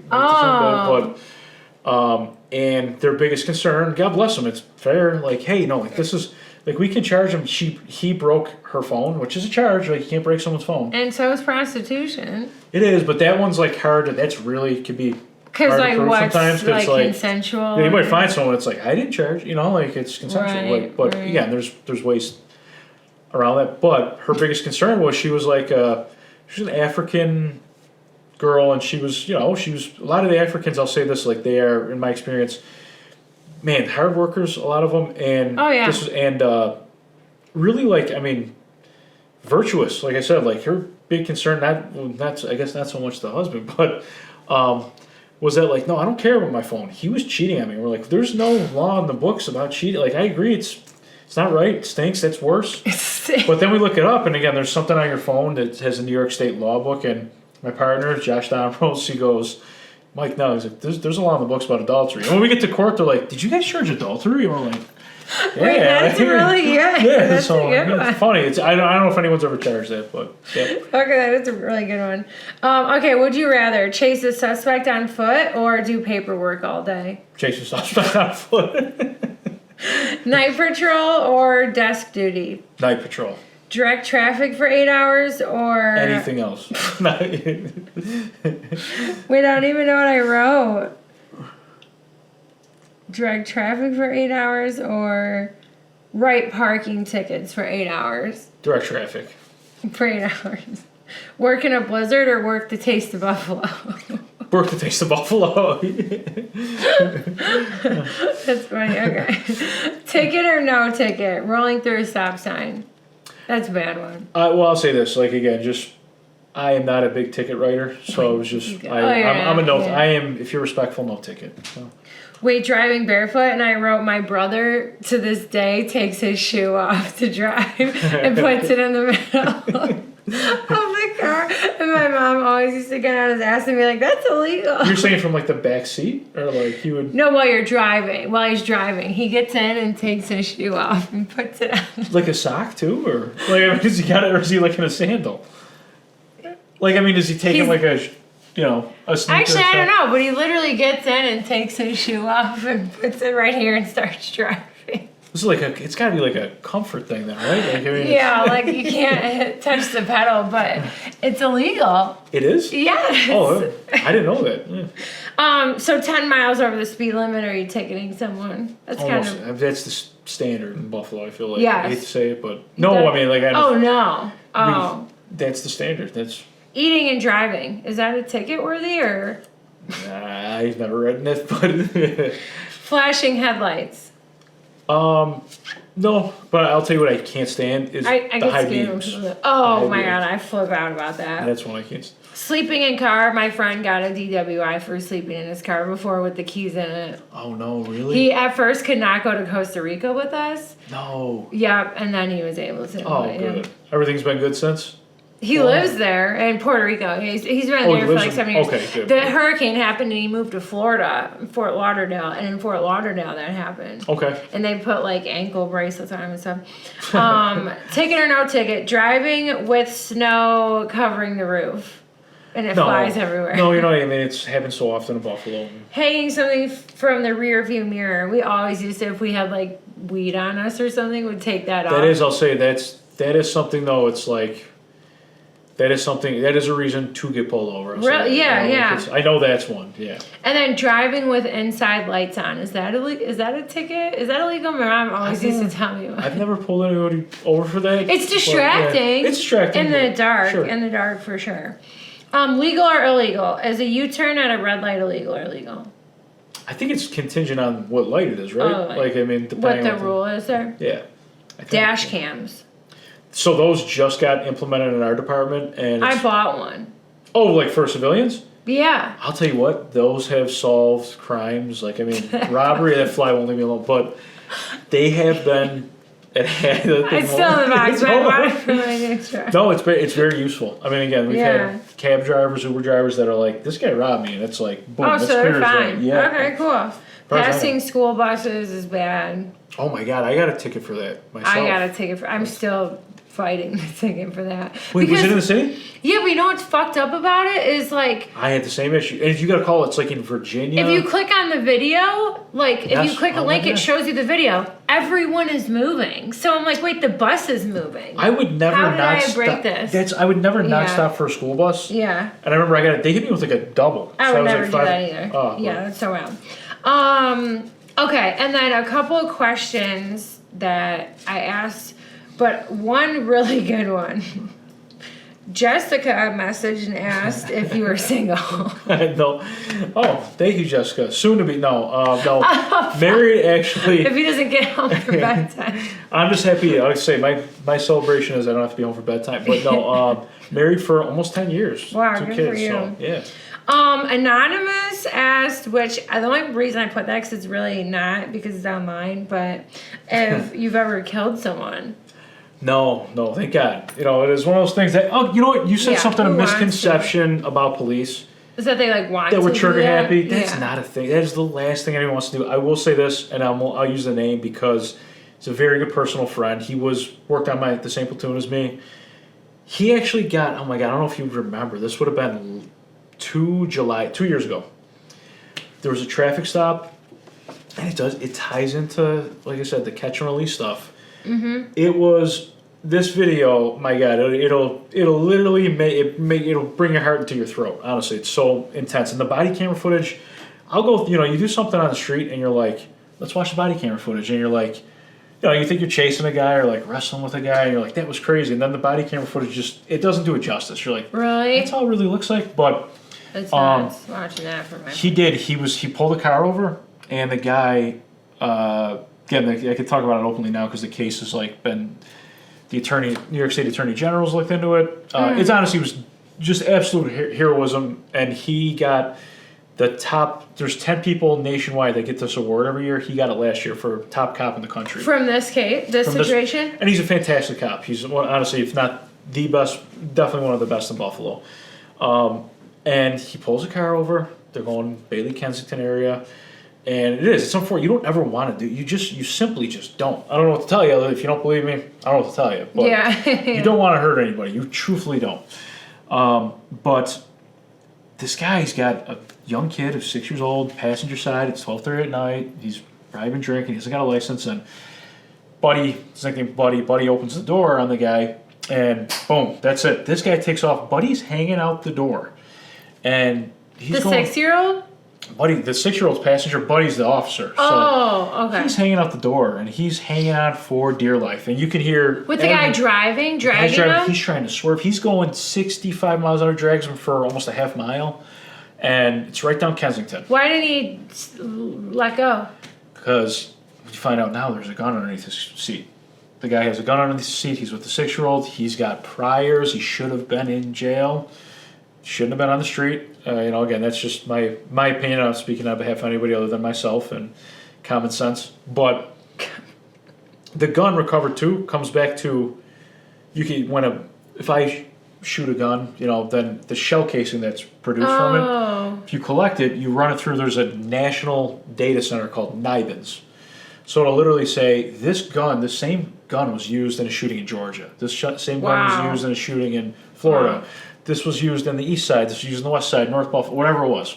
And their biggest concern, God bless them, it's fair. Hey, this is we can charge him. He broke her phone, which is a charge. You can't break someone's phone. And so is prostitution. It is, but that one's hard. That's really could be. Because what's sometimes, consensual? Yeah, you might find someone that's I didn't charge. It's consensual. Right, but right. again, there's ways around that. But her biggest concern was she was she's an African girl, and she was a lot of the Africans. I'll say this, they are in my experience, man, hard workers. A lot of them, and this was really virtuous. Like I said, her big concern not I guess not so much the husband, but was that no, I don't care about my phone. He was cheating on me. We're there's no law in the books about cheating. I agree, it's not right. It stinks. That's worse. But then we look it up, and again, there's something on your phone that has a New York State law book, and my partner, Josh Donrose, he goes, Mike, no, he's there's a law in the books about adultery. And when we get to court, they're did you guys charge adultery? And we're yeah. Wait, that's really good. Yeah, That's so a good one. it's funny. I don't know if anyone's ever charged that, but yeah. Okay, that is a really good one. Okay, would you rather chase a suspect on foot or do paperwork all day? Chase a suspect on foot. Night patrol or desk duty? Night patrol. Direct traffic for 8 hours or... Anything else. We don't even know what I wrote. Direct traffic for 8 hours or write parking tickets for 8 hours? Direct traffic. For 8 hours. Work in a blizzard or work the taste of Buffalo? Work the taste of Buffalo. That's funny. Okay. Ticket or no ticket? Rolling through a stop sign. That's a bad one. I'll say this. Again, I am not a big ticket writer, so it was just I'm a no. Yeah. I am. If you're respectful, no ticket. So. Wait, driving barefoot, and I wrote my brother to this day takes his shoe off to drive and puts it in the middle of the car. And my mom always used to get on his ass and be that's illegal. You're saying from the back seat, or he would? No, while you're driving. While he's driving, he gets in and takes his shoe off and puts it on. Like a sock too, or is he got it, or is he in a sandal? Is he taking a sneaker? Actually, I don't know, but he literally gets in and takes his shoe off and puts it right here and starts driving. This is it's got to be a comfort thing then, right? You can't touch the pedal, but it's illegal. It is? Yes. Oh, I didn't know that. Yeah. So 10 miles over the speed limit, are you ticketing someone? That's that's the standard in Buffalo, I feel Yes. I hate to say it, but no, Oh, no. Oh. That's the standard. That's... Eating and driving, is that a ticket worthy or? I've never read it, but Flashing headlights. no. But I'll tell you what I can't stand is I the high get scared beams. Oh high my beams. god, I flip out about that. That's one I can't. Sleeping in car. My friend got a DWI for sleeping in his car before with the keys in it. Oh no, really? He at first could not go to Costa Rica with us. No. Yep, and then he was able to. Oh, but, good. yeah. Everything's been good since. He lives there in Puerto Rico. He's been he there for lives like 7 years. Okay, good. The hurricane happened and he moved to Florida, Fort Lauderdale, and in Fort Lauderdale that happened. Okay. And they put like ankle bracelets on him and stuff. Ticket or no ticket, driving with snow covering the roof. And it flies everywhere. No, you know what I mean? It's happened so often in Buffalo. Hanging something from the rear view mirror. We always used to, if we had like weed on us or something, we'd take that off. I'll say that is something though. It's like that is a reason to get pulled over. Really? Yeah. I know that's one. Yeah. And then driving with inside lights on. Is that a ticket? Is that illegal? My mom always used to tell me. I've never pulled anybody over for that. It's distracting. It's distracting. In the dark. Sure. In the dark for sure. Legal or illegal? Is a U-turn at a red light illegal or illegal? I think it's contingent on what light it is, right? Depending what the on rule is there? Yeah. Dash cams. So those just got implemented in our department, and I bought one. Oh, like for civilians? Yeah. I'll tell you what, those have solved crimes. Robbery, that fly won't leave me alone. But they have been. It's still in the box, but I bought it for my next truck. No, it's very useful. I mean, again, we've had cab drivers, Uber drivers that are like, this guy robbed me, and it's like, boom. Oh, so they're fine. Right. Yeah. Okay, cool. Passing school buses is bad. Oh my God, I got a ticket for that myself. I got a ticket I'm still fighting the ticket for that. Wait, was it in the city? Yeah, but you know what's fucked up about it is like... I had the same issue. And if you got a call, it's like in Virginia. If you click on the video, if you click a link, it shows you the video. Everyone is moving. So I'm like, wait, the bus is moving. I would never How did I break this? I would never not stop for a school bus. Yeah. And I remember they hit me with like a double. I would never do that either. Oh, yeah, that's so wild. Okay, and then a couple of questions that I asked, but one really good one. Jessica messaged and asked if you were single. No. Oh, thank you, Jessica. Soon to be. No. Married, actually. If he doesn't get home for bedtime. I'm just happy. I would say my celebration is I don't have to be home for bedtime. But no, married for almost 10 years. Wow, 2 good kids. for you. So, yeah. Anonymous asked, which the only reason I put that because it's really not because it's online, but if you've ever killed someone. No, thank God. It is one of those things that, you know what? You said something, a misconception about police. Is that they want that we're trigger happy? That? That's not a thing. That is the last thing anyone wants to do. I will say this, and I'll use the name because he's a very good personal friend. He worked on the same platoon as me. He actually got, oh my God, I don't know if you remember. This would have been 2 years ago. There was a traffic stop, and it ties into, like I said, the catch and release stuff. Mm-hmm. It was this video. My God, it'll literally it'll bring your heart into your throat. Honestly, it's so intense. And the body camera footage, I'll go. You do something on the street, and you're like, let's watch the body camera footage, and you're like, you think you're chasing a guy or like wrestling with a guy, and you're like, that was crazy. And then the body camera footage it doesn't do it justice. You're like, really? That's all it really looks like. But it's nuts watching that for my. He did. He pulled the car over, and the guy. Again, I could talk about it openly now because the case has been the New York State Attorney General's looked into it. It's honestly was just absolute heroism, and he got the top. There's 10 people nationwide that get this award every year. He got it last year for top cop in the country from this situation. And he's a fantastic cop. He's honestly, if not the best, definitely one of the best in Buffalo. And he pulls a car over. They're going Bailey Kensington area. And it's unfortunate. You don't ever want to do. You simply just don't. I don't know what to tell you. If you don't believe me, I don't know what to tell you. But you don't want to hurt anybody. You truthfully don't. But this guy's got a young kid who's 6 years old, passenger side. It's 12:30 at night. He's probably been drinking. He hasn't got a license. And his nickname Buddy opens the door on the guy, and boom, that's it. This guy takes off. Buddy's hanging out the door, and he's the 6-year-old. Buddy, the 6-year-old's passenger, Buddy's the officer. Oh, okay. He's hanging out the door, and he's hanging on for dear life. And you can hear... With the guy dragging him? He's trying to swerve. He's going 65 miles an hour, drags him for almost a half mile. And it's right down Kensington. Why didn't he let go? Because you find out now there's a gun underneath his seat. The guy has a gun underneath his seat. He's with a 6-year-old. He's got priors. He should have been in jail. Shouldn't have been on the street. Again, that's just my opinion. I'm not speaking on behalf of anybody other than myself and common sense. But the gun recovered too comes back to if I shoot a gun, then the shell casing that's produced from it, if you collect it, you run it through. There's a national data center called NIBINS. So it'll literally say this same gun was used in a shooting in Georgia. This same gun was used in a shooting in Florida. Wow. This was used in the east side. This was used in the west side, North Buffalo, whatever it was.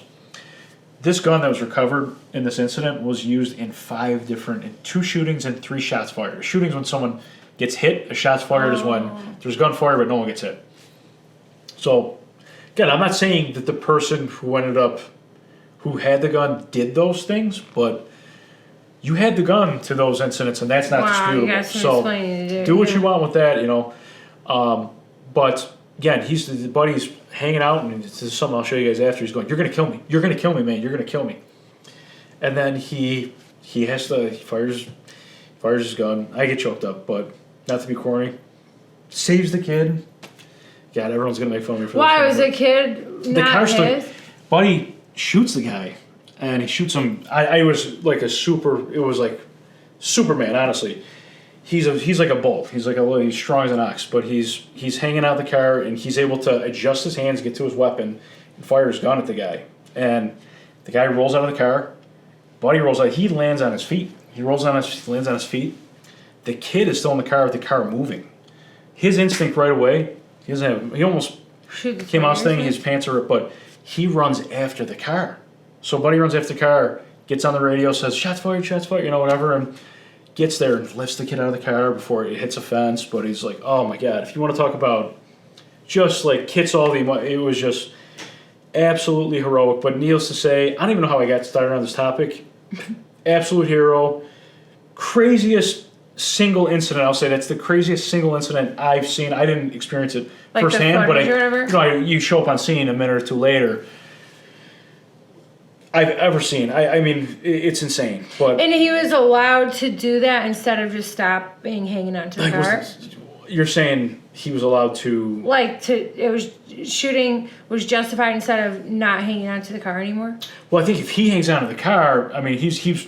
This gun that was recovered in this incident was used in 2 shootings and 3 shots fired. A shooting is when someone gets hit. A shot's fired is when there's gun fire but no one gets hit. So, again, I'm not saying that the person who had the gun did those things, but you had the gun to those incidents, and that's not disputable. So, do what you want with that, but again, the buddy's hanging out, and this is something I'll show you guys after. He's going, "You're gonna kill me. You're gonna kill me, man. You're gonna kill me." And then he fires his gun. I get choked up, but not to be corny. Saves the kid. God, everyone's gonna make fun of me for Why this. Was the kid not his? Buddy shoots the guy, and he shoots him. It was like Superman, honestly. He's like a bull. He's strong as an ox, but he's hanging out the car, and he's able to adjust his hands, get to his weapon, and fire his gun at the guy. And the guy rolls out of the car. Buddy rolls out. He lands on his feet. Lands on his feet. The kid is still in the car with the car moving. His instinct right away. He almost came out saying his pants are ripped, but he runs after the car. So Buddy runs after the car, gets on the radio, says, shots fired, whatever, and gets there and lifts the kid out of the car before it hits a fence. But he's like, oh my God, if you want to talk about just like kits all it was just absolutely heroic. But needless to say, I don't even know how I got started on this topic. Absolute hero. Craziest single incident, I'll say that's the craziest single incident I've seen. I didn't experience it firsthand, but you show up on scene a minute or two later. I've ever seen. I mean, it's insane. But and he was allowed to do that instead of just stopping hanging onto the car? You're saying he was allowed to... shooting was justified instead of not hanging onto the car anymore? Well, I think if he hangs onto the car, I mean, he's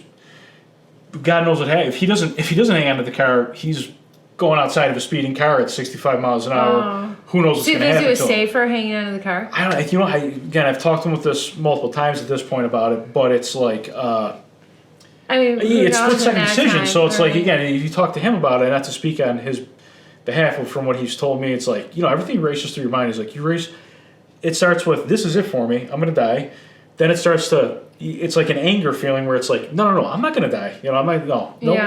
God knows what happens. If he doesn't hang onto the car, he's going outside of a speeding car at 65 miles an hour. Who knows what's going to happen? Do you think he was safer hanging onto the car? I don't know. I've talked to him with this multiple times at this point about it, but it's like... it's split-second decision, so it's like, again, if you talk to him about it, not to speak on his behalf, but from what he's told me, it's like, everything races through your mind. Is like, it starts with, this is it for me, I'm going to die. Then it starts to, it's like an anger feeling where it's like, no, I'm not going to die.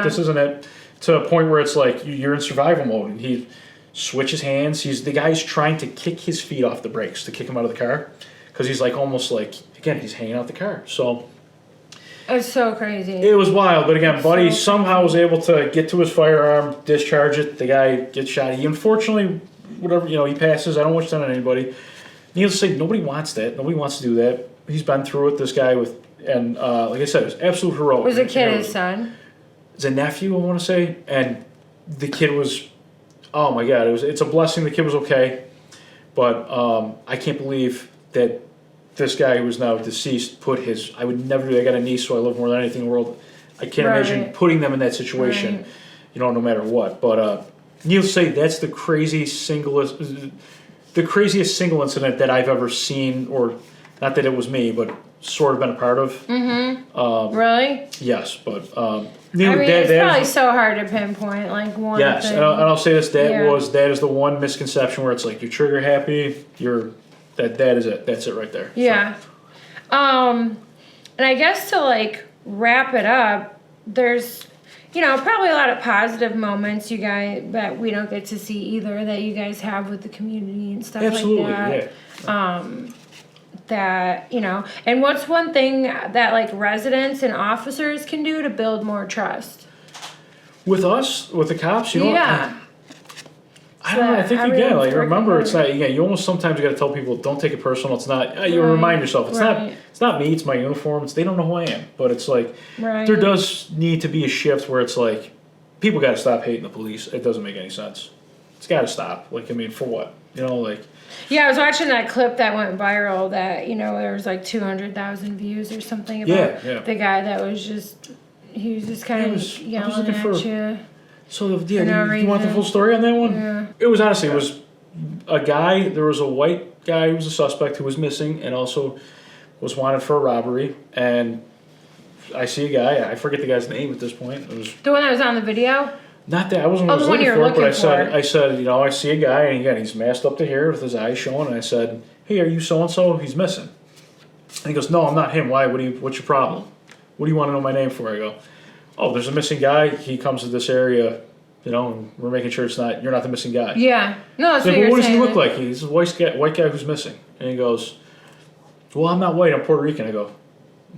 This isn't it. To a point where it's like, you're in survival mode, and he switches hands. The guy's trying to kick his feet off the brakes to kick him out of the car, because he's like, almost like, again, he's hanging out the car, so... It's so crazy. It was wild, but again, Buddy somehow was able to get to his firearm, discharge it. The guy gets shot. He unfortunately, he passes. I don't wish that on anybody. Needless to say, nobody wants that. Nobody wants to do that. He's been through it. This guy and like I said, it was absolute heroic. Was the kid his son? It's a nephew, I want to say, and the kid was, oh my God, it's a blessing. The kid was okay, but I can't believe that. This guy who is now deceased I would never do that. I got a niece, so I love more than anything in the world. I can't imagine putting them in that situation, no matter what. But needless to say, that's the craziest single incident that I've ever seen, or not that it was me, but sort of been a part of. Mm-hmm. Really? Yes, but it's probably so hard to pinpoint one thing. And I'll say this: that is the one misconception where it's like you're trigger happy, That is it. That's it right there. Yeah. So. And I guess to wrap it up, there's probably a lot of positive moments you guys that we don't get to see either that you guys have with the community and stuff like that. Yeah. That and what's one thing that residents and officers can do to build more trust? With us, with the cops, Yeah. I don't know. I think again, everyone's like remember, working it's hard. not. Again, you almost sometimes got to tell people, don't take it personal. It's not. You Right, remind yourself, it's not. right. It's not me. It's my uniform. They don't know who I am. But it's like Right. there does need to be a shift where it's like people got to stop hating the police. It doesn't make any sense. It's got to stop. Like I mean, for what? You know, like. Yeah, I was watching that clip that went viral that, there was like 200,000 views or something about Yeah. the guy that was just, he was just kind of yelling looking at for- you. So no do you want the reason. full story on that one? Yeah. It was honestly, it was a guy. There was a white guy who was a suspect who was missing and also was wanted for a robbery. And I see a guy. I forget the guy's name at this point. It was The one that was on the video? not that I wasn't. Oh, What I was the one looking you for, were it, but looking I said, I see a guy, and again, he's masked up to here with his eyes showing. And I said, "Hey, are you so and so? He's missing." And he goes, "No, I'm not him. Why? What's your problem? What do you want to know my name for?" I go, "Oh, there's a missing guy. He comes to this area, and we're making sure you're not the missing guy." Yeah. No, that's So what I go, you're what does he saying. look like? He's a white guy who's missing. And he goes, "Well, I'm not white. I'm Puerto Rican." I go,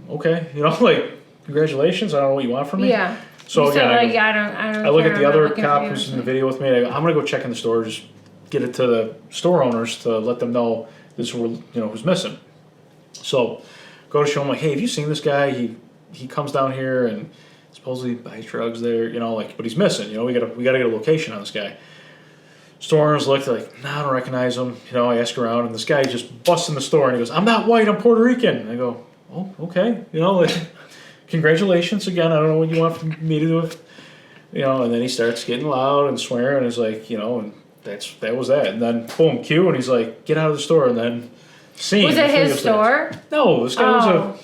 "Okay, like congratulations. I don't know what you want from me." Yeah. So You said, again, like, I don't I look care, at the I'm not other looking cop for you. who's in the video with me, and I go, I'm gonna go check in the store, just get it to the store owners to let them know this who's missing. So go to show them like, hey, have you seen this guy? He comes down here and supposedly buys drugs there, but he's missing. We gotta get a location on this guy. Store owners looked like, nah, I don't recognize him. I ask around, and this guy just busts in the store and he goes, I'm not white, I'm Puerto Rican. And I go, oh, okay, congratulations again. I don't know what you want from me to do. And then he starts getting loud and swearing, and he's like, and that was that. And then boom, cue, and he's like, get out of the store. And then scene. Was it his store? No, this guy was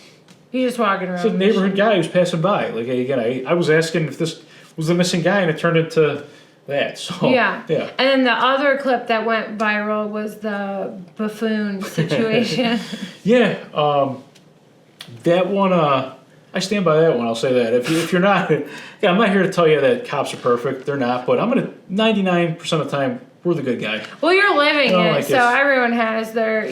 He's just walking around. a neighborhood guy who's passing by. Like again, I was asking if this was the missing guy, and it turned into that. So Yeah. yeah. And then the other clip that went viral was the buffoon situation. Yeah, that one. I stand by that one. I'll say that. If you're not, I'm not here to tell you that cops are perfect. They're not. But I'm gonna 99% of the time we're the good guy. Well, you're living No, it, like so everyone has their,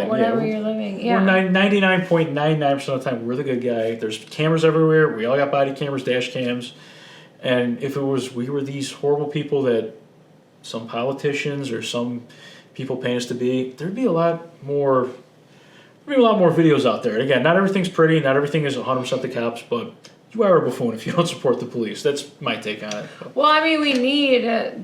whatever yeah. you're living. Yeah. We're 99.99% of the time we're the good guy. There's cameras everywhere. We all got body cameras, dash cams. And if we were these horrible people that some politicians or some people paint us to be, there'd be a lot more videos out there. And again, not everything's pretty, not everything is 100% the cops, but you are a buffoon if you don't support the police. That's my take on it. Well, I mean, we need a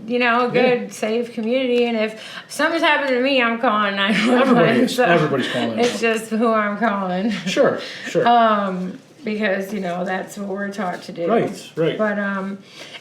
good, safe community, and if something's happened to me, I'm calling 911. Everybody's calling. It's just who I'm calling. Sure. Because that's what we're taught to do. Right. But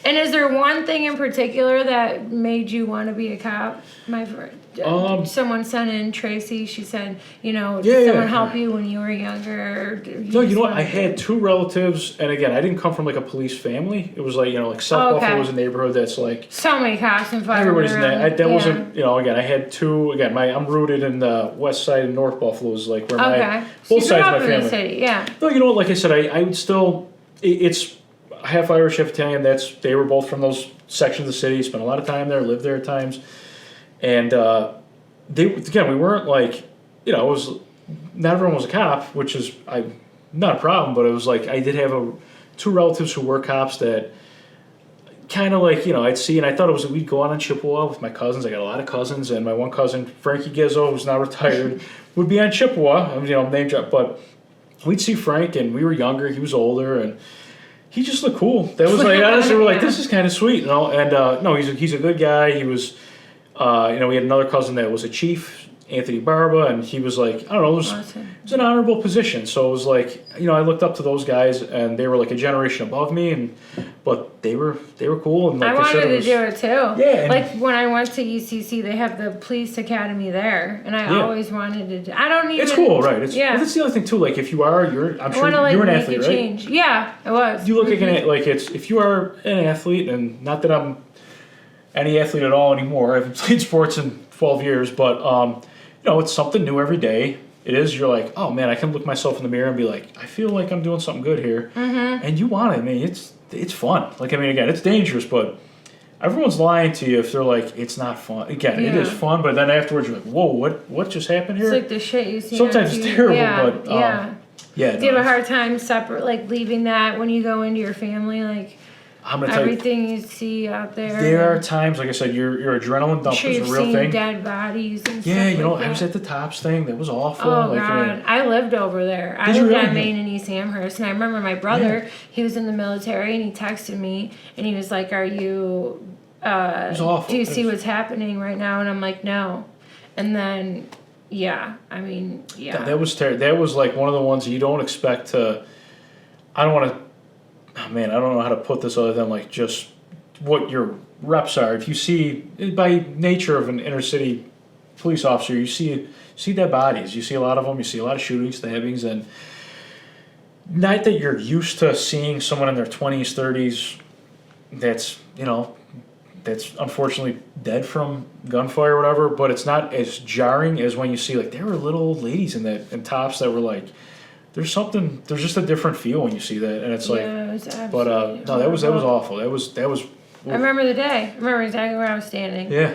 and is there one thing in particular that made you want to be a cop? My friend, someone sent in Tracy. She said, did someone help you when you were younger? No, you know what? I had two relatives, and again, I didn't come from like a police family. It was like South Buffalo was a neighborhood that's like so many cops and firemen. everybody's in that. That wasn't again. I had two. Again, I'm rooted in the west side of North Buffalo is like where both sides of my family. The city, yeah. No, you know what? Like I said, I would still. It's half Irish, half Italian. They were both from those sections of the city. Spent a lot of time there. Lived there at times, and we weren't like it was. Not everyone was a cop, which is not a problem. But it was like I did have two relatives who were cops that kind of like I'd see, and I thought it was we'd go out on Chippewa with my cousins. I got a lot of cousins, and my one cousin Frankie Gizzo, who's now retired, would be on Chippewa. Name drop, but we'd see Frank, and we were younger. He was older, and he just looked cool. That was like honestly, we're like, this is kind of sweet, And no, he's a good guy. He was, we had another cousin that was a chief, Anthony Barba, and he was like, I don't know, it was an honorable position. So it was like, I looked up to those guys, and they were like a generation above me, but they were cool. And like I wanted to do it too. Yeah. Like when I went to UCC, they have the police academy there, and I always wanted to do. I don't even. It's cool, right? Yeah. Well, that's the other thing too. Like if you are, I'm sure you're an athlete, right? Change. Yeah, it was. You look like if you are an athlete, and not that I'm any athlete at all anymore. I haven't played sports in 12 years, but it's something new every day. It is. You're like, oh man, I can look myself in the mirror and be like, I feel like I'm doing something good here, and you want it. I mean, it's fun. Like again, it's dangerous, but everyone's lying to you if they're like, it's not fun. Again, it is fun, but then afterwards you're like, whoa, what just happened here? It's like the shit you see. Sometimes it's terrible, but yeah. yeah. Do you have a hard time leaving that when you go into your family? Like, I'm gonna tell you, everything you see out there. there are times, like I said, your adrenaline dump Sure, is you've a real seen thing. dead bodies and Yeah, stuff you know, like I was that. at the Tops thing. That was awful. Oh like, God, I lived over there. I Did you lived really? on Main and East Amherst, and I remember my brother. He was in the military, and he texted me, and he was like, "Are you? was awful. Do you It see was- what's happening right now?" And I'm like, "No." And then, yeah, I mean, yeah, That was terrible. That was like one of the ones you don't expect to. I don't want to. Oh man, I don't know how to put this other than like just what your reps are. If you see, by nature of an inner city police officer, you see dead bodies. You see a lot of them. You see a lot of shootings, stabbings, and not that you're used to seeing someone in their 20s, 30s. That's that's unfortunately dead from gunfire or whatever. But it's not as jarring as when you see like there were little old ladies in Tops that were like. There's just a different feel when you see that, and it's like, yeah, it was but absolutely no, that was horrible. awful. That was. I remember the day. I remember exactly where I was standing. Yeah.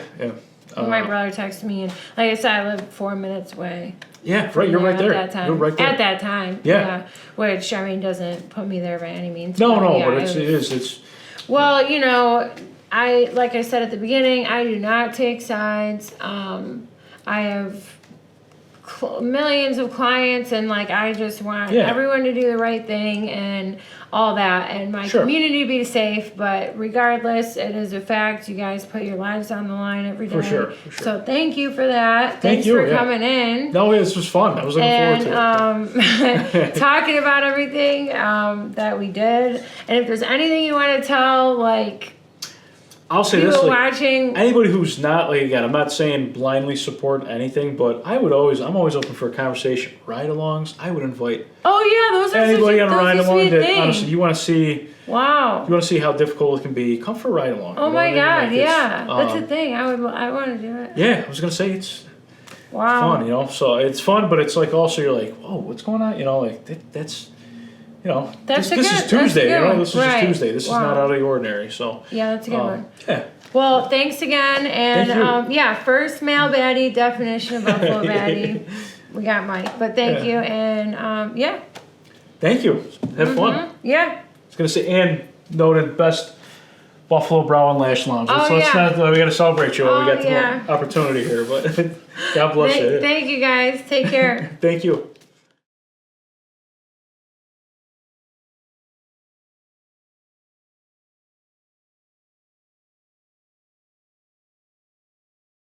When my brother texted me, and like I said, I lived 4 minutes away. Yeah, right. You're right there. At that time. You're right there. At that time. Yeah. Which I mean doesn't put me there by any means. No, yeah, but it is. It's. Well, you know, like I said at the beginning, I do not take sides. I have millions of clients, and like I just want everyone to do the right thing and all that, and my community to be safe. But regardless, it is a fact. You guys put your lives on the line every day. For sure. So thank you for that. Thank you for coming in. No, this was fun. I was looking forward to it. Talking about everything that we did, and if there's anything you want to tell, like. I'll say people this: like, watching. anybody who's not like again, I'm not saying blindly support anything, but I'm always open for a conversation. Ride-alongs, I would invite Oh yeah, those are anybody on a those used to ride-along be a that thing. honestly you want to see. Wow. You want to see how difficult it can be. Come for a ride-along. Oh you know my what I God, mean? Like, yeah, that's a thing. I want to do it. Yeah, I was gonna say it's Wow. fun, you know. So it's fun, but it's like also you're like, whoa, what's going on? You know, like that's. You know, That's this is that's a Tuesday. good You know, one. this is just Right. Tuesday. This is not out of the ordinary. So Yeah, that's a good one. yeah. Well, thanks again, and Thank you. first male baddie definition of Buffalo Baddy. We got Mike, but thank you, and Thank you. Have fun. Yeah. I was gonna say, and noted best Buffalo Brow and Lash Lounge. Oh, Let's yeah. not. We got to celebrate you while we Oh, got the yeah. opportunity here. But God bless you. Thank you guys. Take care. Thank you.